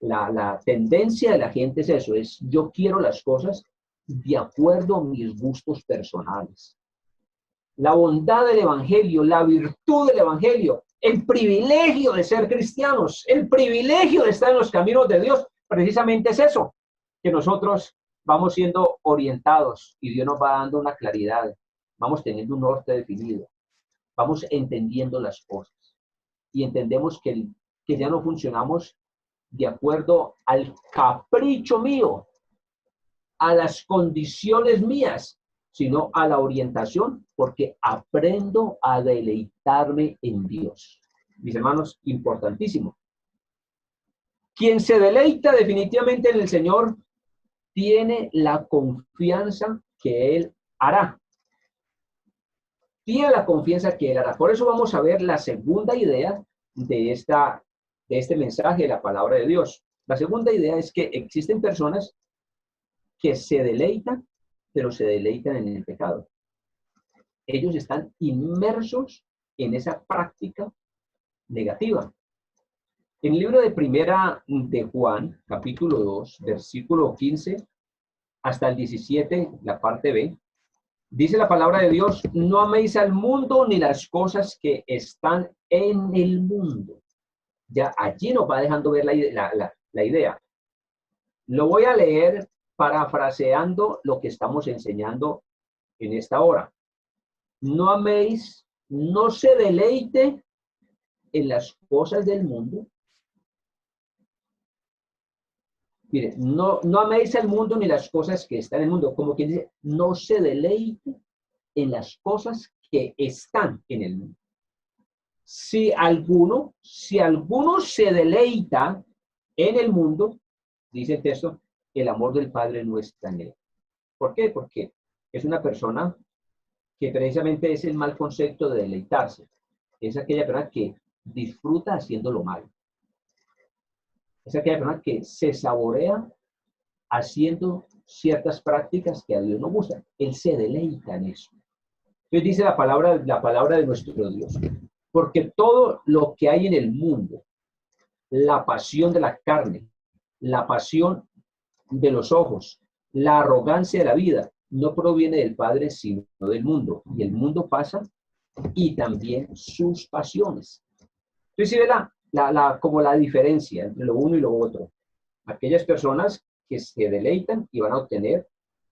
la tendencia de la gente es eso, es yo quiero las cosas de acuerdo a mis gustos personales. La bondad del Evangelio, la virtud del Evangelio, El privilegio de ser cristianos, el privilegio de estar en los caminos de Dios, precisamente es eso, que nosotros vamos siendo orientados y Dios nos va dando una claridad, vamos teniendo un norte definido, vamos entendiendo las cosas y entendemos que ya no funcionamos de acuerdo al capricho mío, a las condiciones mías, sino a la orientación, porque aprendo a deleitarme en Dios. Mis hermanos, importantísimo. Quien se deleita definitivamente en el Señor tiene la confianza que Él hará. Tiene la confianza que Él hará. Por eso vamos a ver la segunda idea de este mensaje de la palabra de Dios. La segunda idea es que existen personas que se deleitan, pero se deleitan en el pecado. Ellos están inmersos en esa práctica negativa. En el libro de Primera de Juan, capítulo 2, versículo 15 hasta el 17, la parte B, dice la palabra de Dios: no améis al mundo ni las cosas que están en el mundo. Ya allí nos va dejando ver la idea. Lo voy a leer parafraseando lo que estamos enseñando en esta hora. No améis, no se deleite en las cosas del mundo. Mire, no améis al mundo ni las cosas que están en el mundo. Como quien dice, no se deleite en las cosas que están en el mundo. Si alguno se deleita en el mundo, dice el texto, el amor del Padre no está en él. ¿Por qué? Porque es una persona que precisamente es el mal concepto de deleitarse. Es aquella persona que disfruta haciendo lo malo. Es aquella persona que se saborea haciendo ciertas prácticas que a Dios no gustan. Él se deleita en eso. Entonces dice la palabra de nuestro Dios. Porque todo lo que hay en el mundo, la pasión de la carne, la pasión de los ojos, la arrogancia de la vida, no proviene del Padre, sino del mundo. Y el mundo pasa y también sus pasiones. Entonces, ¿sí ve como la diferencia entre lo uno y lo otro? Aquellas personas que se deleitan y van a obtener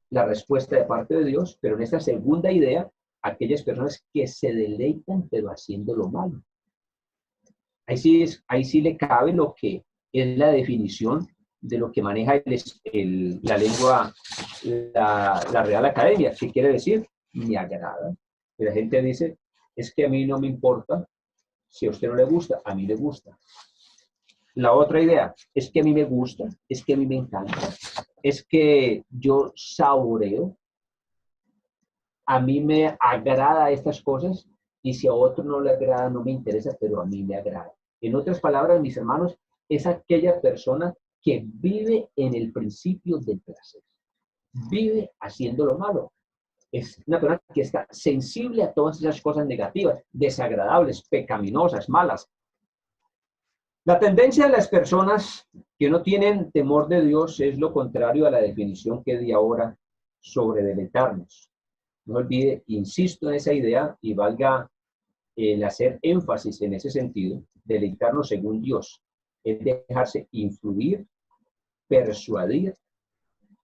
la respuesta de parte de Dios, pero en esta segunda idea, aquellas personas que se deleitan pero haciendo lo malo. Ahí sí le cabe lo que es la definición de lo que maneja la lengua, la Real Academia. ¿Qué quiere decir? Me agrada. Y la gente dice, es que a mí no me importa. Si a usted no le gusta, a mí le gusta. La otra idea es que a mí me gusta, es que a mí me encanta, es que yo saboreo, a mí me agrada estas cosas y si a otro no le agrada, no me interesa, pero a mí me agrada. En otras palabras, mis hermanos, es aquella persona que vive en el principio del placer, vive haciendo lo malo. Es una persona que está sensible a todas esas cosas negativas, desagradables, pecaminosas, malas. La tendencia de las personas que no tienen temor de Dios es lo contrario a la definición que di ahora sobre deleitarnos. No olvide, insisto en esa idea y valga el hacer énfasis en ese sentido, deleitarnos según Dios, es dejarse influir, persuadir,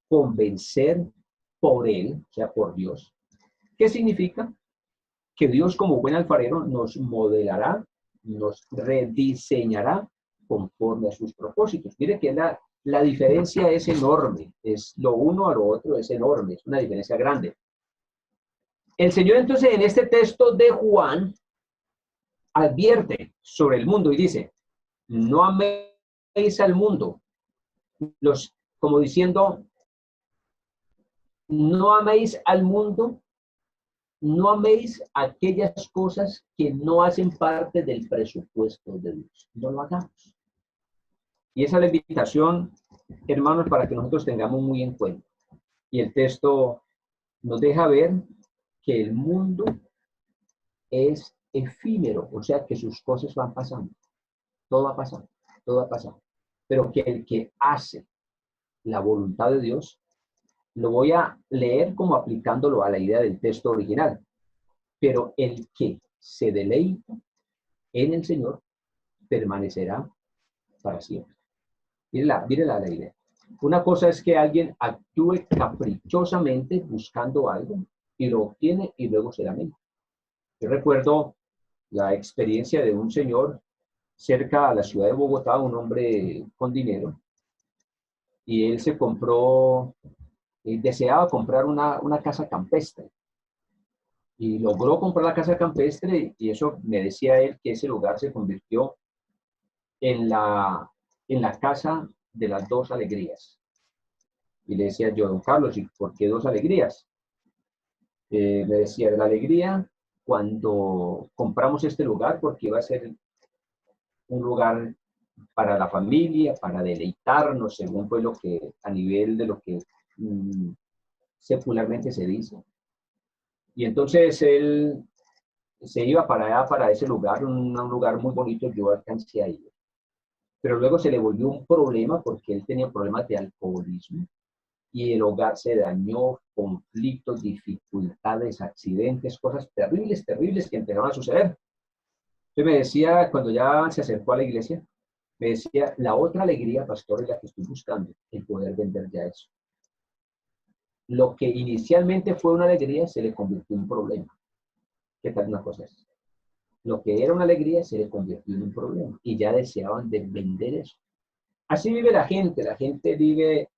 convencer por Él, o sea, por Dios. ¿Qué significa? Que Dios, como buen alfarero, nos modelará, nos rediseñará conforme a sus propósitos. Mire que la diferencia es enorme, es lo uno a lo otro es enorme, es una diferencia grande. El Señor entonces en este texto de Juan advierte sobre el mundo y dice, no améis al mundo, como diciendo, no améis al mundo, no améis aquellas cosas que no hacen parte del presupuesto de Dios. No lo hagamos. Y esa es la invitación, hermanos, para que nosotros tengamos muy en cuenta. Y el texto nos deja ver que el mundo es efímero, o sea que sus cosas van pasando. Todo va pasando, todo va pasando. Pero que el que hace la voluntad de Dios, lo voy a leer como aplicándolo a la idea del texto original. Pero el que se deleita en el Señor permanecerá para siempre. Mire la idea. Una cosa es que alguien actúe caprichosamente buscando algo y lo obtiene y luego se lamenta. Yo recuerdo la experiencia de un señor cerca a la ciudad de Bogotá, un hombre con dinero, y él se compró, deseaba comprar una casa campestre. Y logró comprar la casa campestre y eso me decía él que ese lugar se convirtió en la casa de las dos alegrías. Y le decía yo, don Carlos, ¿y por qué dos alegrías? Me decía, la alegría cuando compramos este lugar porque iba a ser un lugar para la familia, para deleitarnos, según fue lo que, a nivel de lo que secularmente se dice. Y entonces él se iba para allá, para ese lugar, un lugar muy bonito, yo alcancé a ir. Pero luego se le volvió un problema porque él tenía problemas de alcoholismo y el hogar se dañó, conflictos, dificultades, accidentes, cosas terribles, terribles que empezaron a suceder. Entonces me decía, cuando ya se acercó a la iglesia, me decía, la otra alegría, pastor, es la que estoy buscando, el poder vender ya eso. Lo que inicialmente fue una alegría se le convirtió en un problema. ¿Qué tal una cosa es? Lo que era una alegría se le convirtió en un problema y ya deseaban de vender eso. Así vive la gente vive,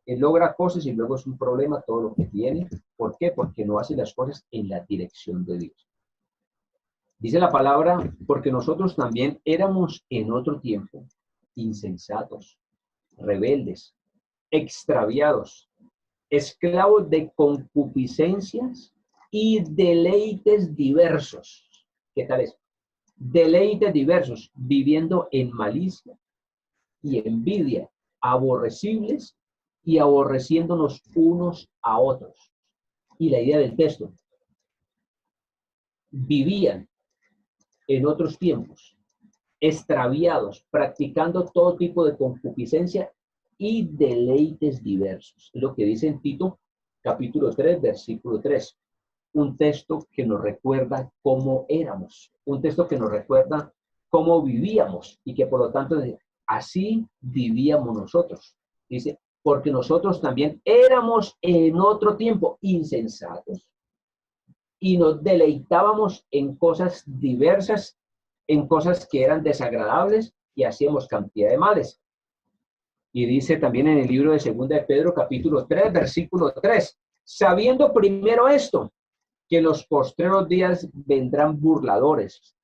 logra cosas y luego es un problema todo lo que tiene. ¿Por qué? Porque no hace las cosas en la dirección de Dios. Dice la palabra, porque nosotros también éramos en otro tiempo insensatos, rebeldes, extraviados, esclavos de concupiscencias y deleites diversos. ¿Qué tal es? Deleites diversos, viviendo en malicia y envidia, aborrecibles y aborreciéndonos unos a otros. Y la idea del texto, vivían en otros tiempos, extraviados, practicando todo tipo de concupiscencia y deleites diversos. Es lo que dice en Tito, capítulo 3, versículo 3. Un texto que nos recuerda cómo éramos, un texto que nos recuerda cómo vivíamos y que por lo tanto así vivíamos nosotros. Dice, porque nosotros también éramos en otro tiempo insensatos y nos deleitábamos en cosas diversas, en cosas que eran desagradables y hacíamos cantidad de males. Y dice también en el libro de 2 de Pedro, capítulo 3, versículo 3, sabiendo primero esto, que en los postreros días vendrán burladores,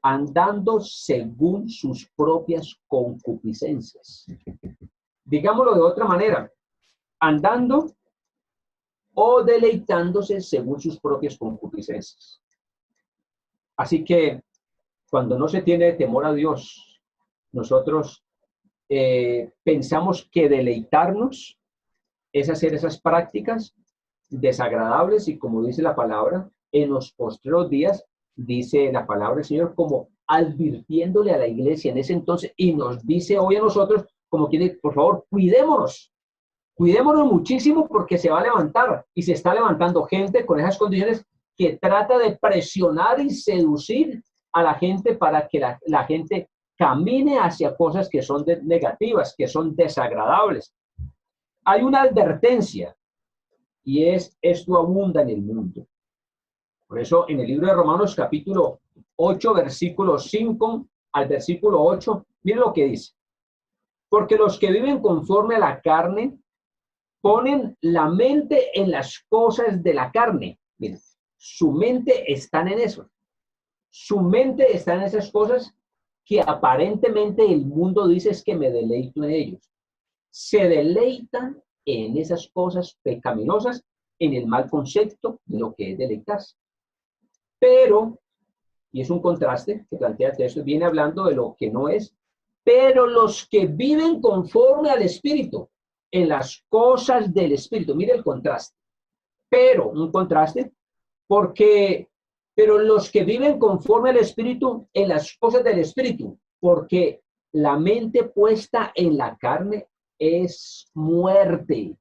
andando según sus propias concupiscencias. Digámoslo de otra manera, andando o deleitándose según sus propias concupiscencias. Así que cuando no se tiene temor a Dios, nosotros pensamos que deleitarnos es hacer esas prácticas desagradables y como dice la palabra, en los postreros días, dice la palabra del Señor como advirtiéndole a la iglesia en ese entonces y nos dice hoy a nosotros como quien, por favor, cuidémonos muchísimo porque se va a levantar y se está levantando gente con esas condiciones que trata de presionar y seducir a la gente para que la gente camine hacia cosas que son negativas, que son desagradables. Hay una advertencia y esto abunda en el mundo. Por eso en el libro de Romanos capítulo 8, versículo 5 al versículo 8, miren lo que dice. Porque los que viven conforme a la carne ponen la mente en las cosas de la carne. Miren, su mente está en eso. Su mente está en esas cosas que aparentemente el mundo dice es que me deleito en ellos. Se deleitan en esas cosas pecaminosas, en el mal concepto de lo que es deleitarse. Pero, y es un contraste que plantea el texto, viene hablando de lo que no es, pero los que viven conforme al Espíritu, en las cosas del Espíritu, mire el contraste, pero, un contraste, pero los que viven conforme al Espíritu, en las cosas del Espíritu, porque la mente puesta en la carne es muerte,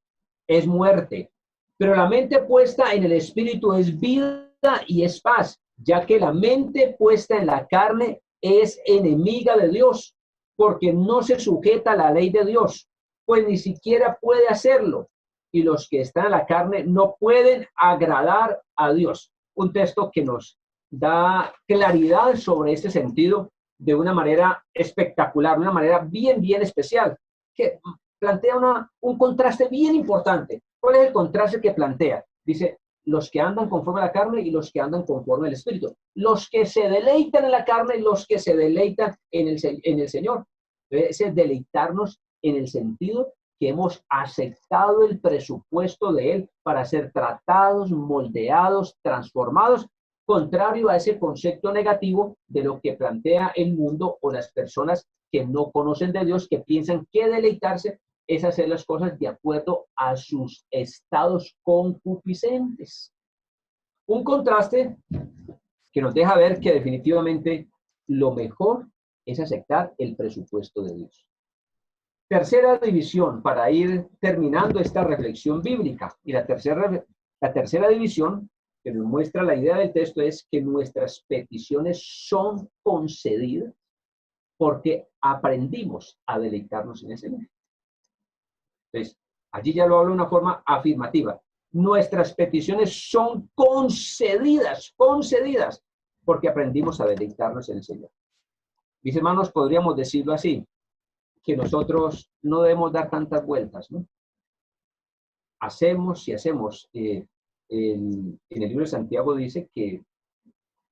pero la mente puesta en el Espíritu es vida y es paz, ya que la mente puesta en la carne es enemiga de Dios, porque no se sujeta a la ley de Dios, pues ni siquiera puede hacerlo. Y los que están en la carne no pueden agradar a Dios. Un texto que nos da claridad sobre este sentido de una manera espectacular, de una manera bien especial, que plantea un contraste bien importante. ¿Cuál es el contraste que plantea? Dice, los que andan conforme a la carne y los que andan conforme al Espíritu. Los que se deleitan en la carne y los que se deleitan en el Señor. Ese deleitarnos en el sentido que hemos aceptado el presupuesto de Él para ser tratados, moldeados, transformados, contrario a ese concepto negativo de lo que plantea el mundo o las personas que no conocen de Dios, que piensan que deleitarse es hacer las cosas de acuerdo a sus estados concupiscentes. Un contraste que nos deja ver que definitivamente lo mejor es aceptar el presupuesto de Dios. Tercera división, para ir terminando esta reflexión bíblica. Y la tercera división que nos muestra la idea del texto es que nuestras peticiones son concedidas porque aprendimos a deleitarnos en el Señor. Entonces, allí ya lo hablo de una forma afirmativa. Nuestras peticiones son concedidas porque aprendimos a deleitarnos en el Señor. Mis hermanos, podríamos decirlo así, que nosotros no debemos dar tantas vueltas, ¿no? Hacemos. En el libro de Santiago dice que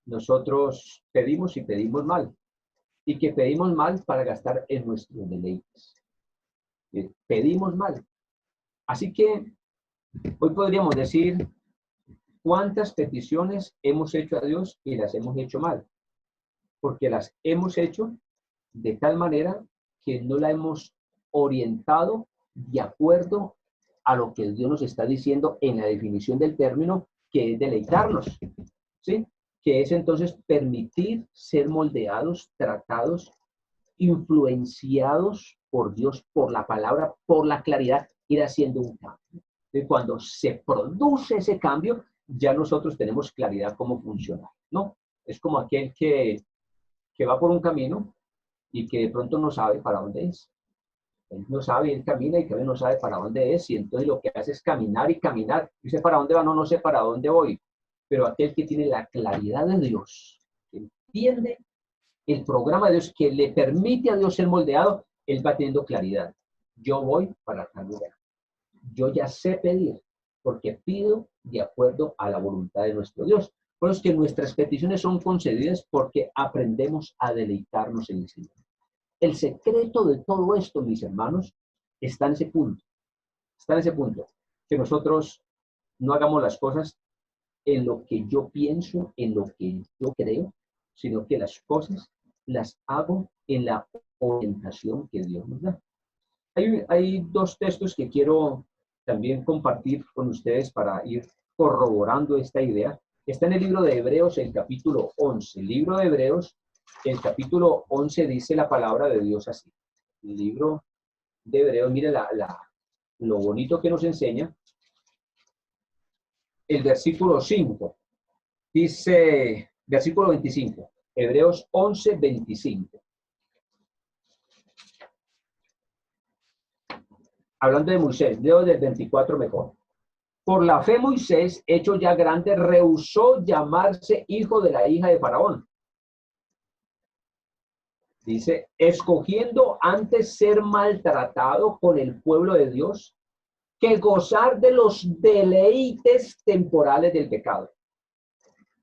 nosotros pedimos y pedimos mal, y que pedimos mal para gastar en nuestros deleites. Pedimos mal. Así que hoy podríamos decir cuántas peticiones hemos hecho a Dios y las hemos hecho mal, porque las hemos hecho de tal manera que no la hemos orientado de acuerdo a lo que Dios nos está diciendo en la definición del término, que es deleitarnos, ¿sí? Que es entonces permitir ser moldeados, tratados, influenciados por Dios, por la palabra, por la claridad, ir haciendo un cambio. Y cuando se produce ese cambio, ya nosotros tenemos claridad cómo funciona, ¿no? Es como aquel que va por un camino y que de pronto no sabe para dónde es. Él no sabe, él camina y no sabe para dónde es, y entonces lo que hace es caminar y caminar. Dice, ¿para dónde va? No sé para dónde voy. Pero aquel que tiene la claridad de Dios, que entiende el programa de Dios, que le permite a Dios ser moldeado, él va teniendo claridad. Yo voy para tal lugar. Yo ya sé pedir, porque pido de acuerdo a la voluntad de nuestro Dios. Por eso es que nuestras peticiones son concedidas porque aprendemos a deleitarnos en el Señor. El secreto de todo esto, mis hermanos, está en ese punto. Está en ese punto. Que nosotros no hagamos las cosas en lo que yo pienso, en lo que yo creo, sino que las cosas las hago en la orientación que Dios nos da. Hay dos textos que quiero también compartir con ustedes para ir corroborando esta idea. Está en el libro de Hebreos, el capítulo 11. El libro de Hebreos, el capítulo 11 dice la palabra de Dios así. El libro de Hebreos, mire lo bonito que nos enseña. El versículo 5 dice, versículo 25, Hebreos 11, 25. Hablando de Moisés, leo del 24 mejor. Por la fe Moisés, hecho ya grande, rehusó llamarse hijo de la hija de Faraón. Dice, escogiendo antes ser maltratado con el pueblo de Dios que gozar de los deleites temporales del pecado.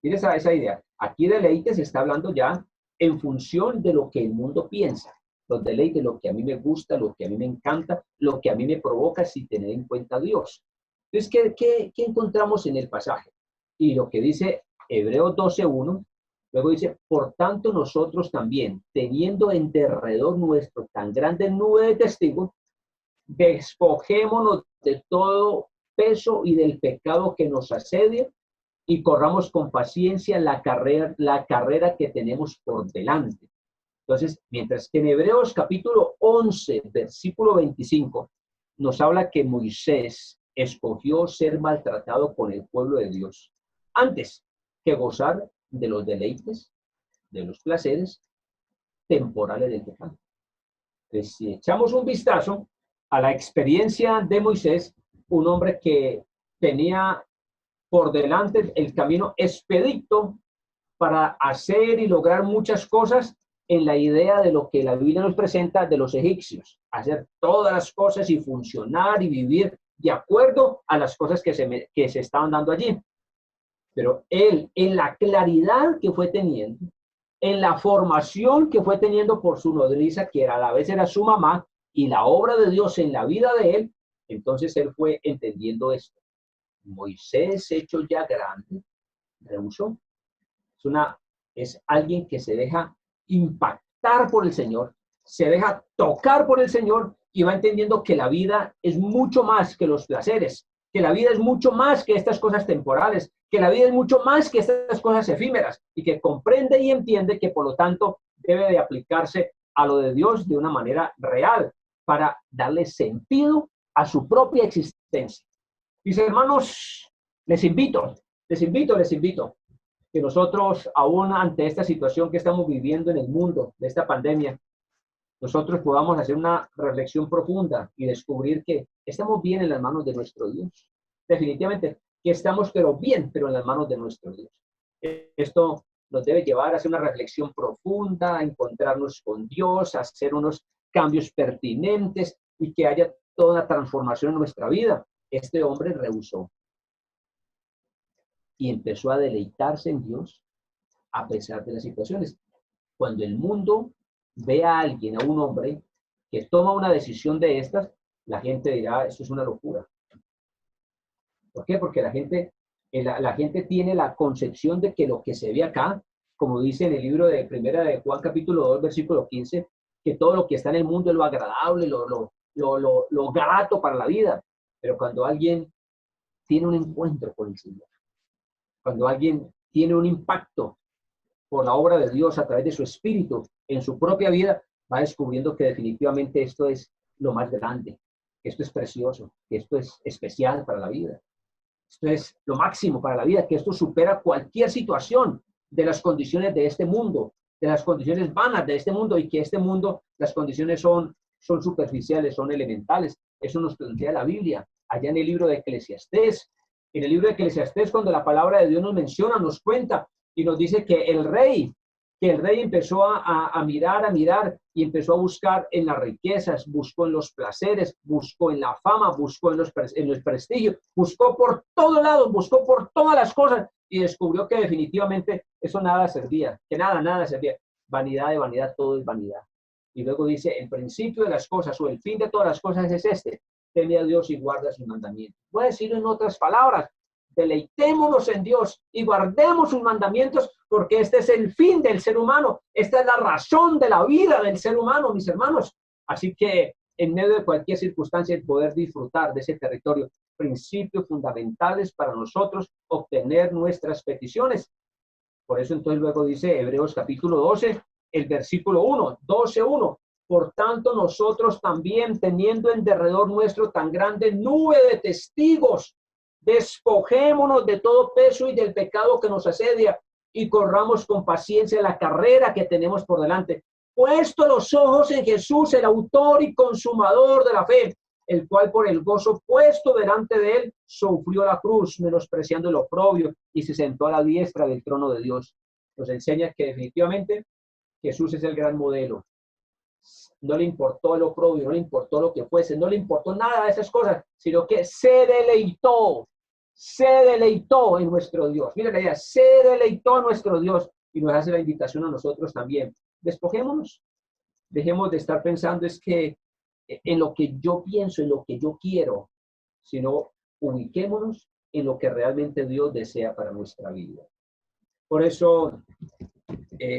Tienes esa idea. Aquí deleites está hablando ya en función de lo que el mundo piensa. Los deleites, lo que a mí me gusta, lo que a mí me encanta, lo que a mí me provoca sin tener en cuenta a Dios. Entonces, ¿qué encontramos en el pasaje? Y lo que dice Hebreos 12:1, luego dice, por tanto nosotros también, teniendo en derredor nuestro tan grande nube de testigos, despojémonos de todo peso y del pecado que nos asedia y corramos con paciencia la carrera que tenemos por delante. Entonces, mientras que en Hebreos capítulo 11, versículo 25, nos habla que Moisés escogió ser maltratado con el pueblo de Dios antes que gozar de los deleites, de los placeres temporales del pecado. Entonces, si echamos un vistazo a la experiencia de Moisés, un hombre que tenía por delante el camino expedito para hacer y lograr muchas cosas en la idea de lo que la Biblia nos presenta de los egipcios, hacer todas las cosas y funcionar y vivir de acuerdo a las cosas que se estaban dando allí. Pero él, en la claridad que fue teniendo, en la formación que fue teniendo por su nodriza, que a la vez era su mamá, y la obra de Dios en la vida de él, entonces él fue entendiendo esto. Moisés, hecho ya grande, rehusó. Es alguien que se deja impactar por el Señor, se deja tocar por el Señor y va entendiendo que la vida es mucho más que los placeres, que la vida es mucho más que estas cosas temporales, que la vida es mucho más que estas cosas efímeras y que comprende y entiende que por lo tanto debe de aplicarse a lo de Dios de una manera real para darle sentido a su propia existencia. Mis hermanos, les invito que nosotros, aún ante esta situación que estamos viviendo en el mundo, de esta pandemia, nosotros podamos hacer una reflexión profunda y descubrir que estamos bien en las manos de nuestro Dios. Definitivamente que estamos, pero bien, pero en las manos de nuestro Dios. Esto nos debe llevar a hacer una reflexión profunda, a encontrarnos con Dios, a hacer unos cambios pertinentes y que haya toda una transformación en nuestra vida. Este hombre rehusó y empezó a deleitarse en Dios a pesar de las situaciones. Cuando el mundo ve a alguien, a un hombre, que toma una decisión de estas, la gente dirá, eso es una locura. ¿Por qué? Porque la gente tiene la concepción de que lo que se ve acá, como dice en el libro de Primera de Juan, capítulo 2, versículo 15, que todo lo que está en el mundo es lo agradable, lo grato para la vida. Pero cuando alguien tiene un encuentro con el Señor, cuando alguien tiene un impacto por la obra de Dios a través de su espíritu en su propia vida, va descubriendo que definitivamente esto es lo más grande, que esto es precioso, que esto es especial para la vida. Esto es lo máximo para la vida, que esto supera cualquier situación de las condiciones de este mundo, de las condiciones vanas de este mundo, y que este mundo, las condiciones son superficiales, son elementales. Eso nos plantea la Biblia, allá en el libro de Eclesiastés. En el libro de Eclesiastés, cuando la palabra de Dios nos menciona, nos cuenta y nos dice que el rey empezó a mirar y empezó a buscar en las riquezas, buscó en los placeres, buscó en la fama, buscó en los prestigios, buscó por todos lados, buscó por todas las cosas y descubrió que definitivamente eso nada servía, que nada servía. Vanidad de vanidad, todo es vanidad. Y luego dice, el principio de las cosas o el fin de todas las cosas es este: teme a Dios y guarda sus mandamientos. Voy a decirlo en otras palabras: deleitémonos en Dios y guardemos sus mandamientos, porque este es el fin del ser humano. Esta es la razón de la vida del ser humano, mis hermanos. Así que en medio de cualquier circunstancia, el poder disfrutar de ese territorio, principios fundamentales para nosotros obtener nuestras peticiones. Por eso entonces luego dice Hebreos capítulo 12, el versículo 1, 12:1. Por tanto, nosotros también, teniendo en derredor nuestro tan grande nube de testigos, despojémonos de todo peso y del pecado que nos asedia y corramos con paciencia la carrera que tenemos por delante, puesto los ojos en Jesús, el autor y consumador de la fe, el cual por el gozo puesto delante de él sufrió la cruz, menospreciando el oprobio, y se sentó a la diestra del trono de Dios. Nos enseña que definitivamente Jesús es el gran modelo. No le importó el oprobio, no le importó lo que fuese, no le importó nada de esas cosas, sino que se deleitó en nuestro Dios. Mira la idea, se deleitó en nuestro Dios, y nos hace la invitación a nosotros también. Despojémonos, dejemos de estar pensando es que en lo que yo pienso, en lo que yo quiero, sino ubiquémonos en lo que realmente Dios desea para nuestra vida. Por eso,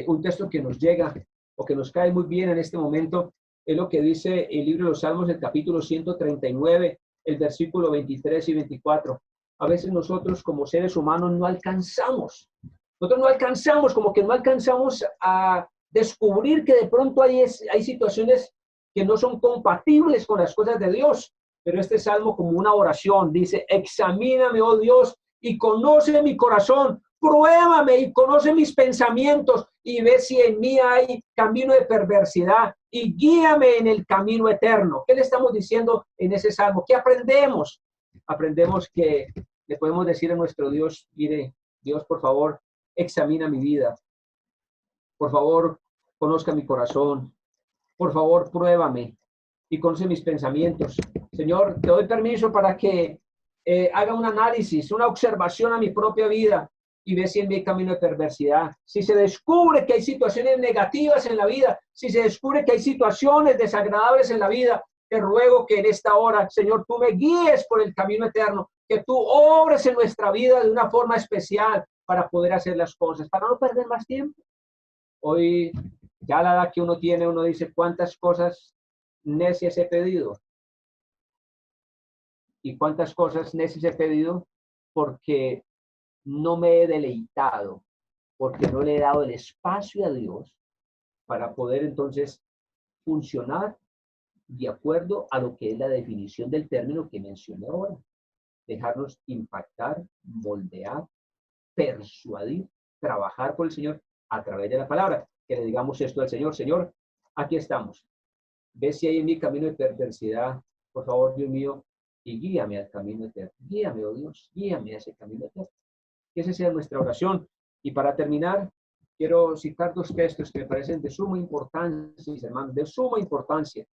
un texto que nos llega o que nos cae muy bien en este momento es lo que dice el libro de los Salmos, el capítulo 139, el versículo 23 y 24. A veces nosotros como seres humanos no alcanzamos, como que no alcanzamos a descubrir que de pronto hay situaciones que no son compatibles con las cosas de Dios. Pero este salmo, como una oración, dice: examíname, oh Dios, y conoce mi corazón, pruébame y conoce mis pensamientos y ve si en mí hay camino de perversidad y guíame en el camino eterno. ¿Qué le estamos diciendo en ese salmo? ¿Qué aprendemos? Aprendemos que le podemos decir a nuestro Dios, mire, Dios, por favor, examina mi vida. Por favor, conozca mi corazón. Por favor, pruébame y conoce mis pensamientos. Señor, te doy permiso para que haga un análisis, una observación a mi propia vida y ve si en mi camino de perversidad. Si se descubre que hay situaciones negativas en la vida, si se descubre que hay situaciones desagradables en la vida, te ruego que en esta hora, Señor, tú me guíes por el camino eterno, que tú obres en nuestra vida de una forma especial para poder hacer las cosas, para no perder más tiempo. Hoy, ya a la edad que uno tiene, uno dice, ¿cuántas cosas necias he pedido? ¿Y cuántas cosas necias he pedido? Porque no me he deleitado, porque no le he dado el espacio a Dios para poder entonces funcionar de acuerdo a lo que es la definición del término que mencioné ahora. Dejarnos impactar, moldear, persuadir, trabajar por el Señor a través de la palabra. Que le digamos esto al Señor: Señor, aquí estamos. Ve si hay en mi camino de perversidad, por favor, Dios mío, y guíame al camino eterno. Guíame, oh Dios, guíame a ese camino eterno. Que esa sea nuestra oración. Y para terminar, quiero citar dos textos que me parecen de suma importancia, mis hermanos, de suma importancia.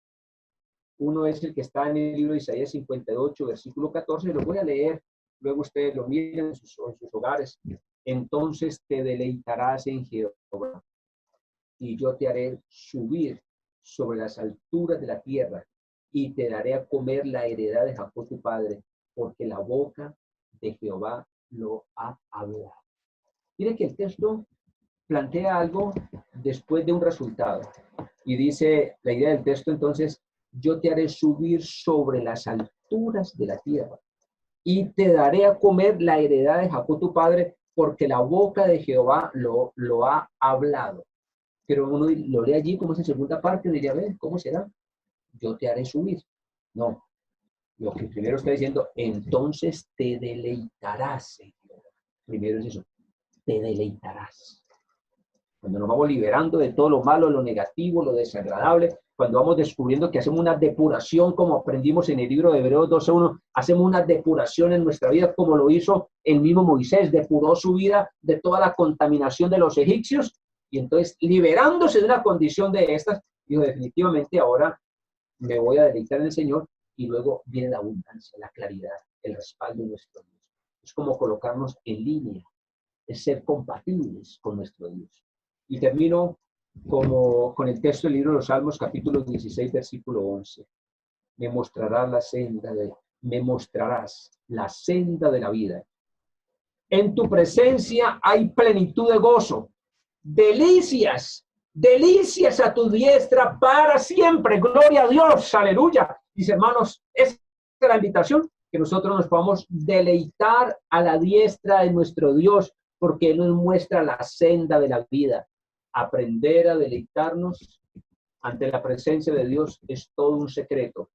Uno es el que está en el libro de Isaías 58, versículo 14, y lo voy a leer, luego ustedes lo miren en sus hogares. Entonces te deleitarás en Jehová, y yo te haré subir sobre las alturas de la tierra, y te daré a comer la heredad de Jacob tu padre, porque la boca de Jehová lo ha hablado. Miren que el texto plantea algo después de un resultado, y dice la idea del texto entonces: yo te haré subir sobre las alturas de la tierra y te daré a comer la heredad de Jacob tu padre, porque la boca de Jehová lo ha hablado. Pero uno lo lee allí como esa segunda parte, diría, a ver, ¿cómo será? Yo te haré subir. No, lo que primero está diciendo, entonces te deleitarás en Jehová. Primero es eso, te deleitarás. Cuando nos vamos liberando de todo lo malo, lo negativo, lo desagradable, cuando vamos descubriendo que hacemos una depuración, como aprendimos en el libro de Hebreos 12:1, hacemos una depuración en nuestra vida, como lo hizo el mismo Moisés, depuró su vida de toda la contaminación de los egipcios, y entonces, liberándose de una condición de estas, dijo, definitivamente ahora me voy a deleitar en el Señor, y luego viene la abundancia, la claridad, el respaldo de nuestro Dios. Es como colocarnos en línea, es ser compatibles con nuestro Dios. Y termino con el texto del libro de los Salmos, capítulo 16, versículo 11. Me mostrarás la senda de la vida. En tu presencia hay plenitud de gozo, delicias a tu diestra para siempre. Gloria a Dios, aleluya. Mis hermanos, esa es la invitación, que nosotros nos podamos deleitar a la diestra de nuestro Dios, porque Él nos muestra la senda de la vida. Aprender a deleitarnos ante la presencia de Dios es todo un secreto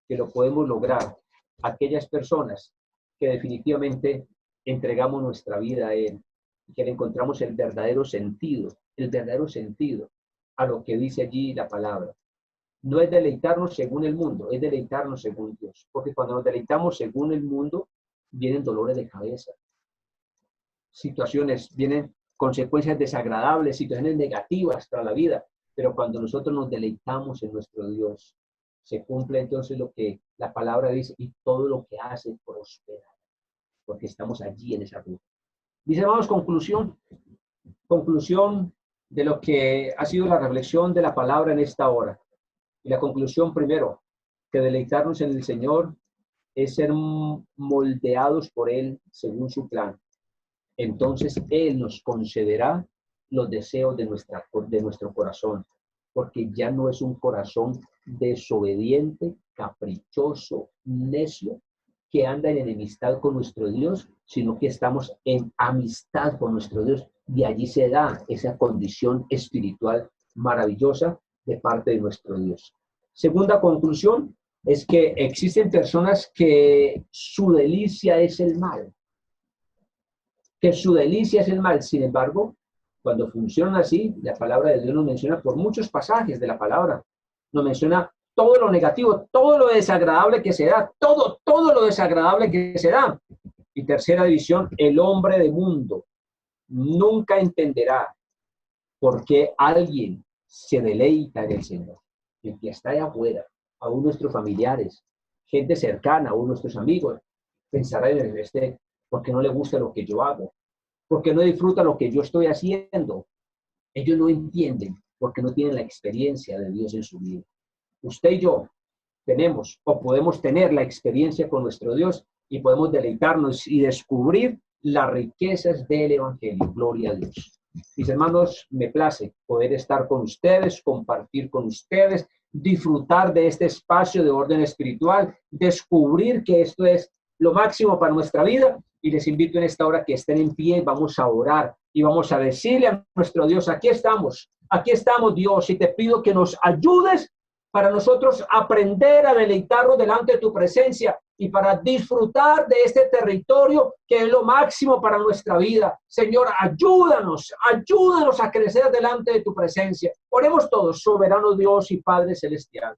que lo podemos lograr aquellas personas que definitivamente entregamos nuestra vida a Él y que le encontramos el verdadero sentido a lo que dice allí la palabra. No es deleitarnos según el mundo, es deleitarnos según Dios, porque cuando nos deleitamos según el mundo, vienen dolores de cabeza, situaciones, vienen consecuencias desagradables, situaciones negativas para la vida, pero cuando nosotros nos deleitamos en nuestro Dios, se cumple entonces lo que la palabra dice, y todo lo que hace prospera, porque estamos allí en esa ruta. Mis hermanos, conclusión de lo que ha sido la reflexión de la palabra en esta hora. Y la conclusión primero, que deleitarnos en el Señor es ser moldeados por Él según su plan. Entonces Él nos concederá los deseos de nuestro corazón, porque ya no es un corazón desobediente, caprichoso, necio, que anda en enemistad con nuestro Dios, sino que estamos en amistad con nuestro Dios. Y allí se da esa condición espiritual maravillosa de parte de nuestro Dios. Segunda conclusión es que existen personas que su delicia es el mal. que su delicia es el mal. Sin embargo, cuando funciona así, la palabra de Dios nos menciona por muchos pasajes de la palabra, nos menciona todo lo negativo, todo lo desagradable que se da, todo lo desagradable que se da. Y tercera división, el hombre de mundo nunca entenderá por qué alguien se deleita en el Señor. El que está allá afuera, aún nuestros familiares, gente cercana, aún nuestros amigos, pensará en porque no le gusta lo que yo hago, porque no disfruta lo que yo estoy haciendo. Ellos no entienden porque no tienen la experiencia de Dios en su vida. Usted y yo tenemos o podemos tener la experiencia con nuestro Dios y podemos deleitarnos y descubrir las riquezas del Evangelio. Gloria a Dios. Mis hermanos, me place poder estar con ustedes, compartir con ustedes, disfrutar de este espacio de orden espiritual, descubrir que esto es lo máximo para nuestra vida. Y les invito en esta hora que estén en pie, vamos a orar y vamos a decirle a nuestro Dios, aquí estamos Dios, y te pido que nos ayudes para nosotros aprender a deleitarnos delante de tu presencia y para disfrutar de este territorio que es lo máximo para nuestra vida. Señor, ayúdanos a crecer delante de tu presencia. Oremos todos, soberano Dios y Padre Celestial.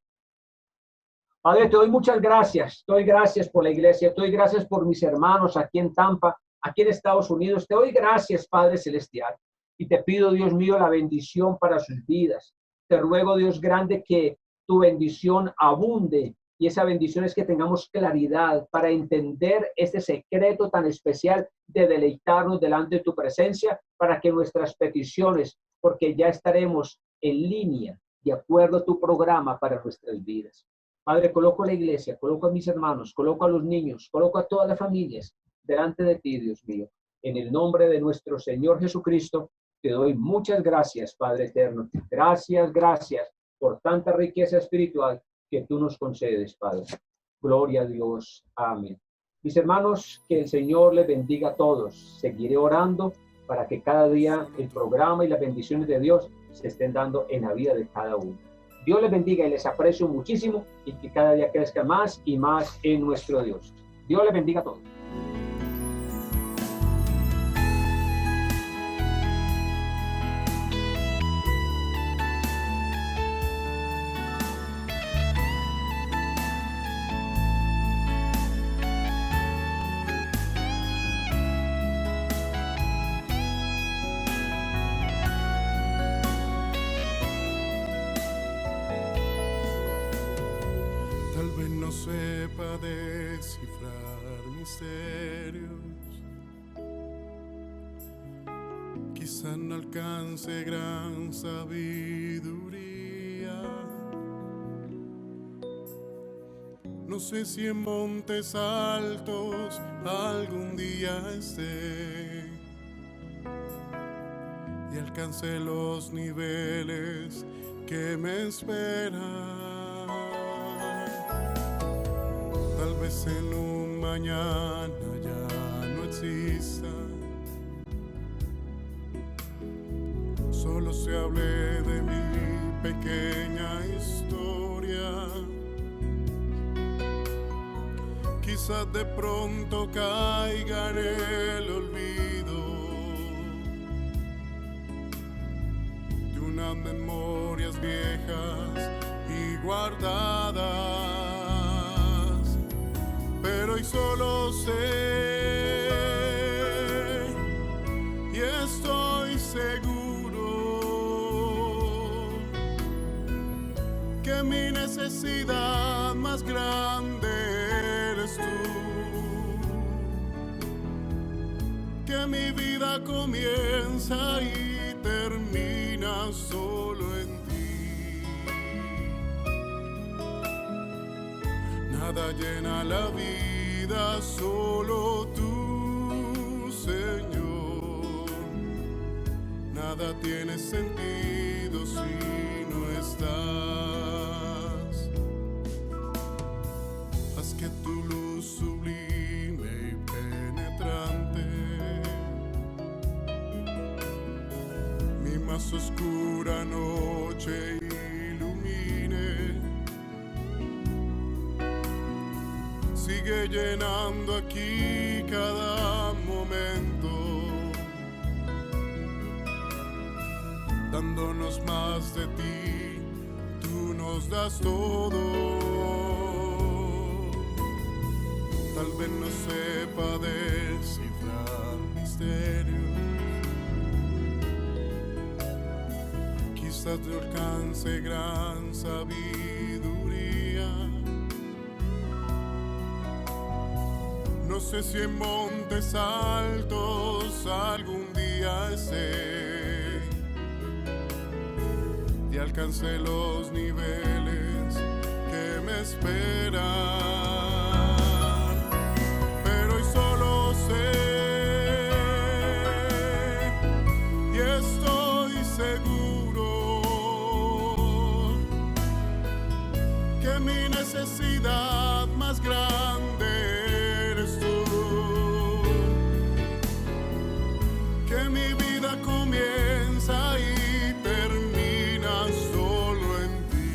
Padre, te doy muchas gracias. Te doy gracias por la iglesia. Te doy gracias por mis hermanos aquí en Tampa, aquí en Estados Unidos. Te doy gracias, Padre Celestial. Y te pido, Dios mío, la bendición para sus vidas. Te ruego, Dios grande, que tu bendición abunde. Y esa bendición es que tengamos claridad para entender este secreto tan especial de deleitarnos delante de tu presencia, para que nuestras peticiones, porque ya estaremos en línea, de acuerdo a tu programa para nuestras vidas. Padre, coloco a la iglesia, coloco a mis hermanos, coloco a los niños, coloco a todas las familias delante de ti, Dios mío. En el nombre de nuestro Señor Jesucristo, te doy muchas gracias, Padre eterno. Gracias por tanta riqueza espiritual que tú nos concedes, Padre. Gloria a Dios. Amén. Mis hermanos, que el Señor les bendiga a todos. Seguiré orando para que cada día el programa y las bendiciones de Dios se estén dando en la vida de cada uno. Dios les bendiga y les aprecio muchísimo y que cada día crezca más y más en nuestro Dios. Dios les bendiga a todos. Sepa descifrar misterios, quizá no alcance gran sabiduría. No sé si en montes altos algún día esté y alcance los niveles que me esperan. Tal vez en un mañana ya no exista, solo se hable de mi pequeña historia. Quizás de pronto caiga en el olvido de unas memorias viejas y guardadas. Pero hoy solo sé y estoy seguro que mi necesidad más grande eres tú, que mi vida comienza y termina solo en ti. Nada llena la vida, solo tú, Señor. Nada tiene sentido si no estás. Haz que tu luz sublime y penetrante mi más oscura noche ilumine. Sigue llenando aquí cada momento dándonos más de ti, tú nos das todo. Tal vez no sepa descifrar misterios, quizás te alcance gran sabiduría. No sé si en montes altos algún día esté y alcance los niveles que me esperan, pero hoy solo sé y estoy seguro que mi necesidad más grande eres tú, que mi vida comienza y termina solo en ti.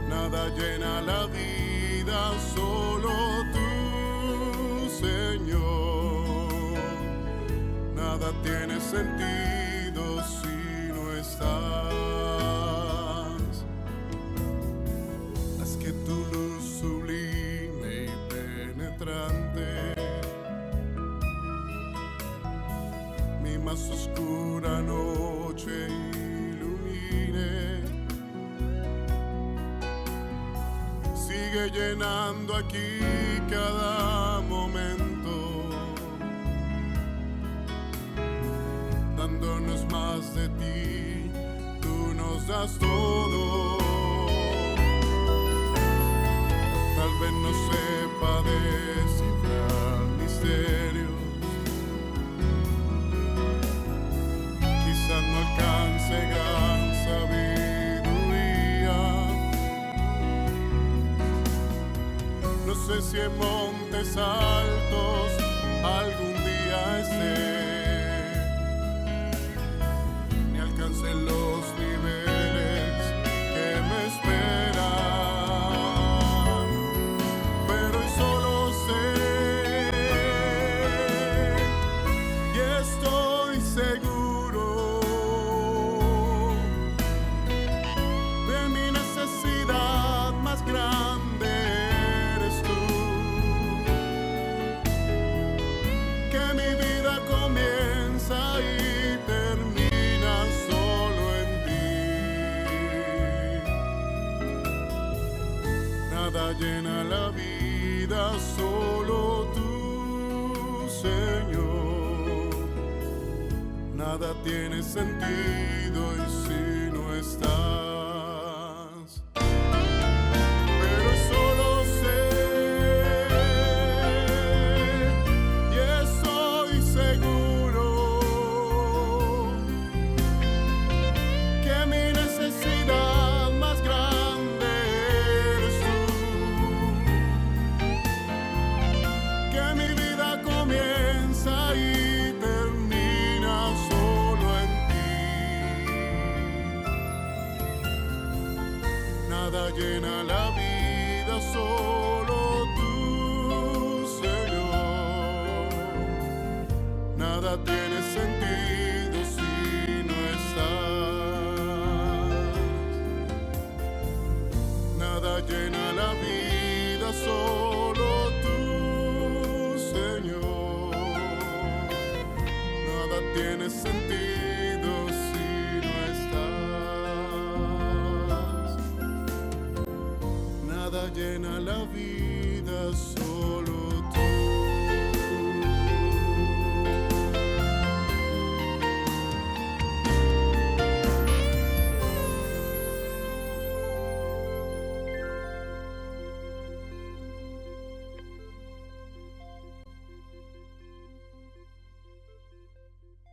Nada llena la vida, solo tú, Señor. Nada tiene sentido si no estás. Haz que tu luz sublime y penetrante mi más oscura noche ilumine. Sigue llenando aquí cada momento, dándonos más de ti, tú nos das todo. Tal vez no sepa descifrar misterios, quizás no alcance gran sabiduría. No sé si en montes altos algún día esté, ni alcance los niveles que me esperan, pero hoy solo sé y estoy seguro de mi necesidad más grande eres tú, que mi vida comienza y termina solo en ti. Nada llena la vida, solo tú, Señor. Nada tiene sentido y si no estás. Pero solo sé y estoy seguro que mi necesidad más grande eres tú, que mi vida comienza y termina solo en ti. Nada llena la vida, solo tú, Señor. Nada tiene sentido si no estás. Nada llena la vida, solo tú, Señor. Nada tiene sentido si no estás. Nada llena la vida, solo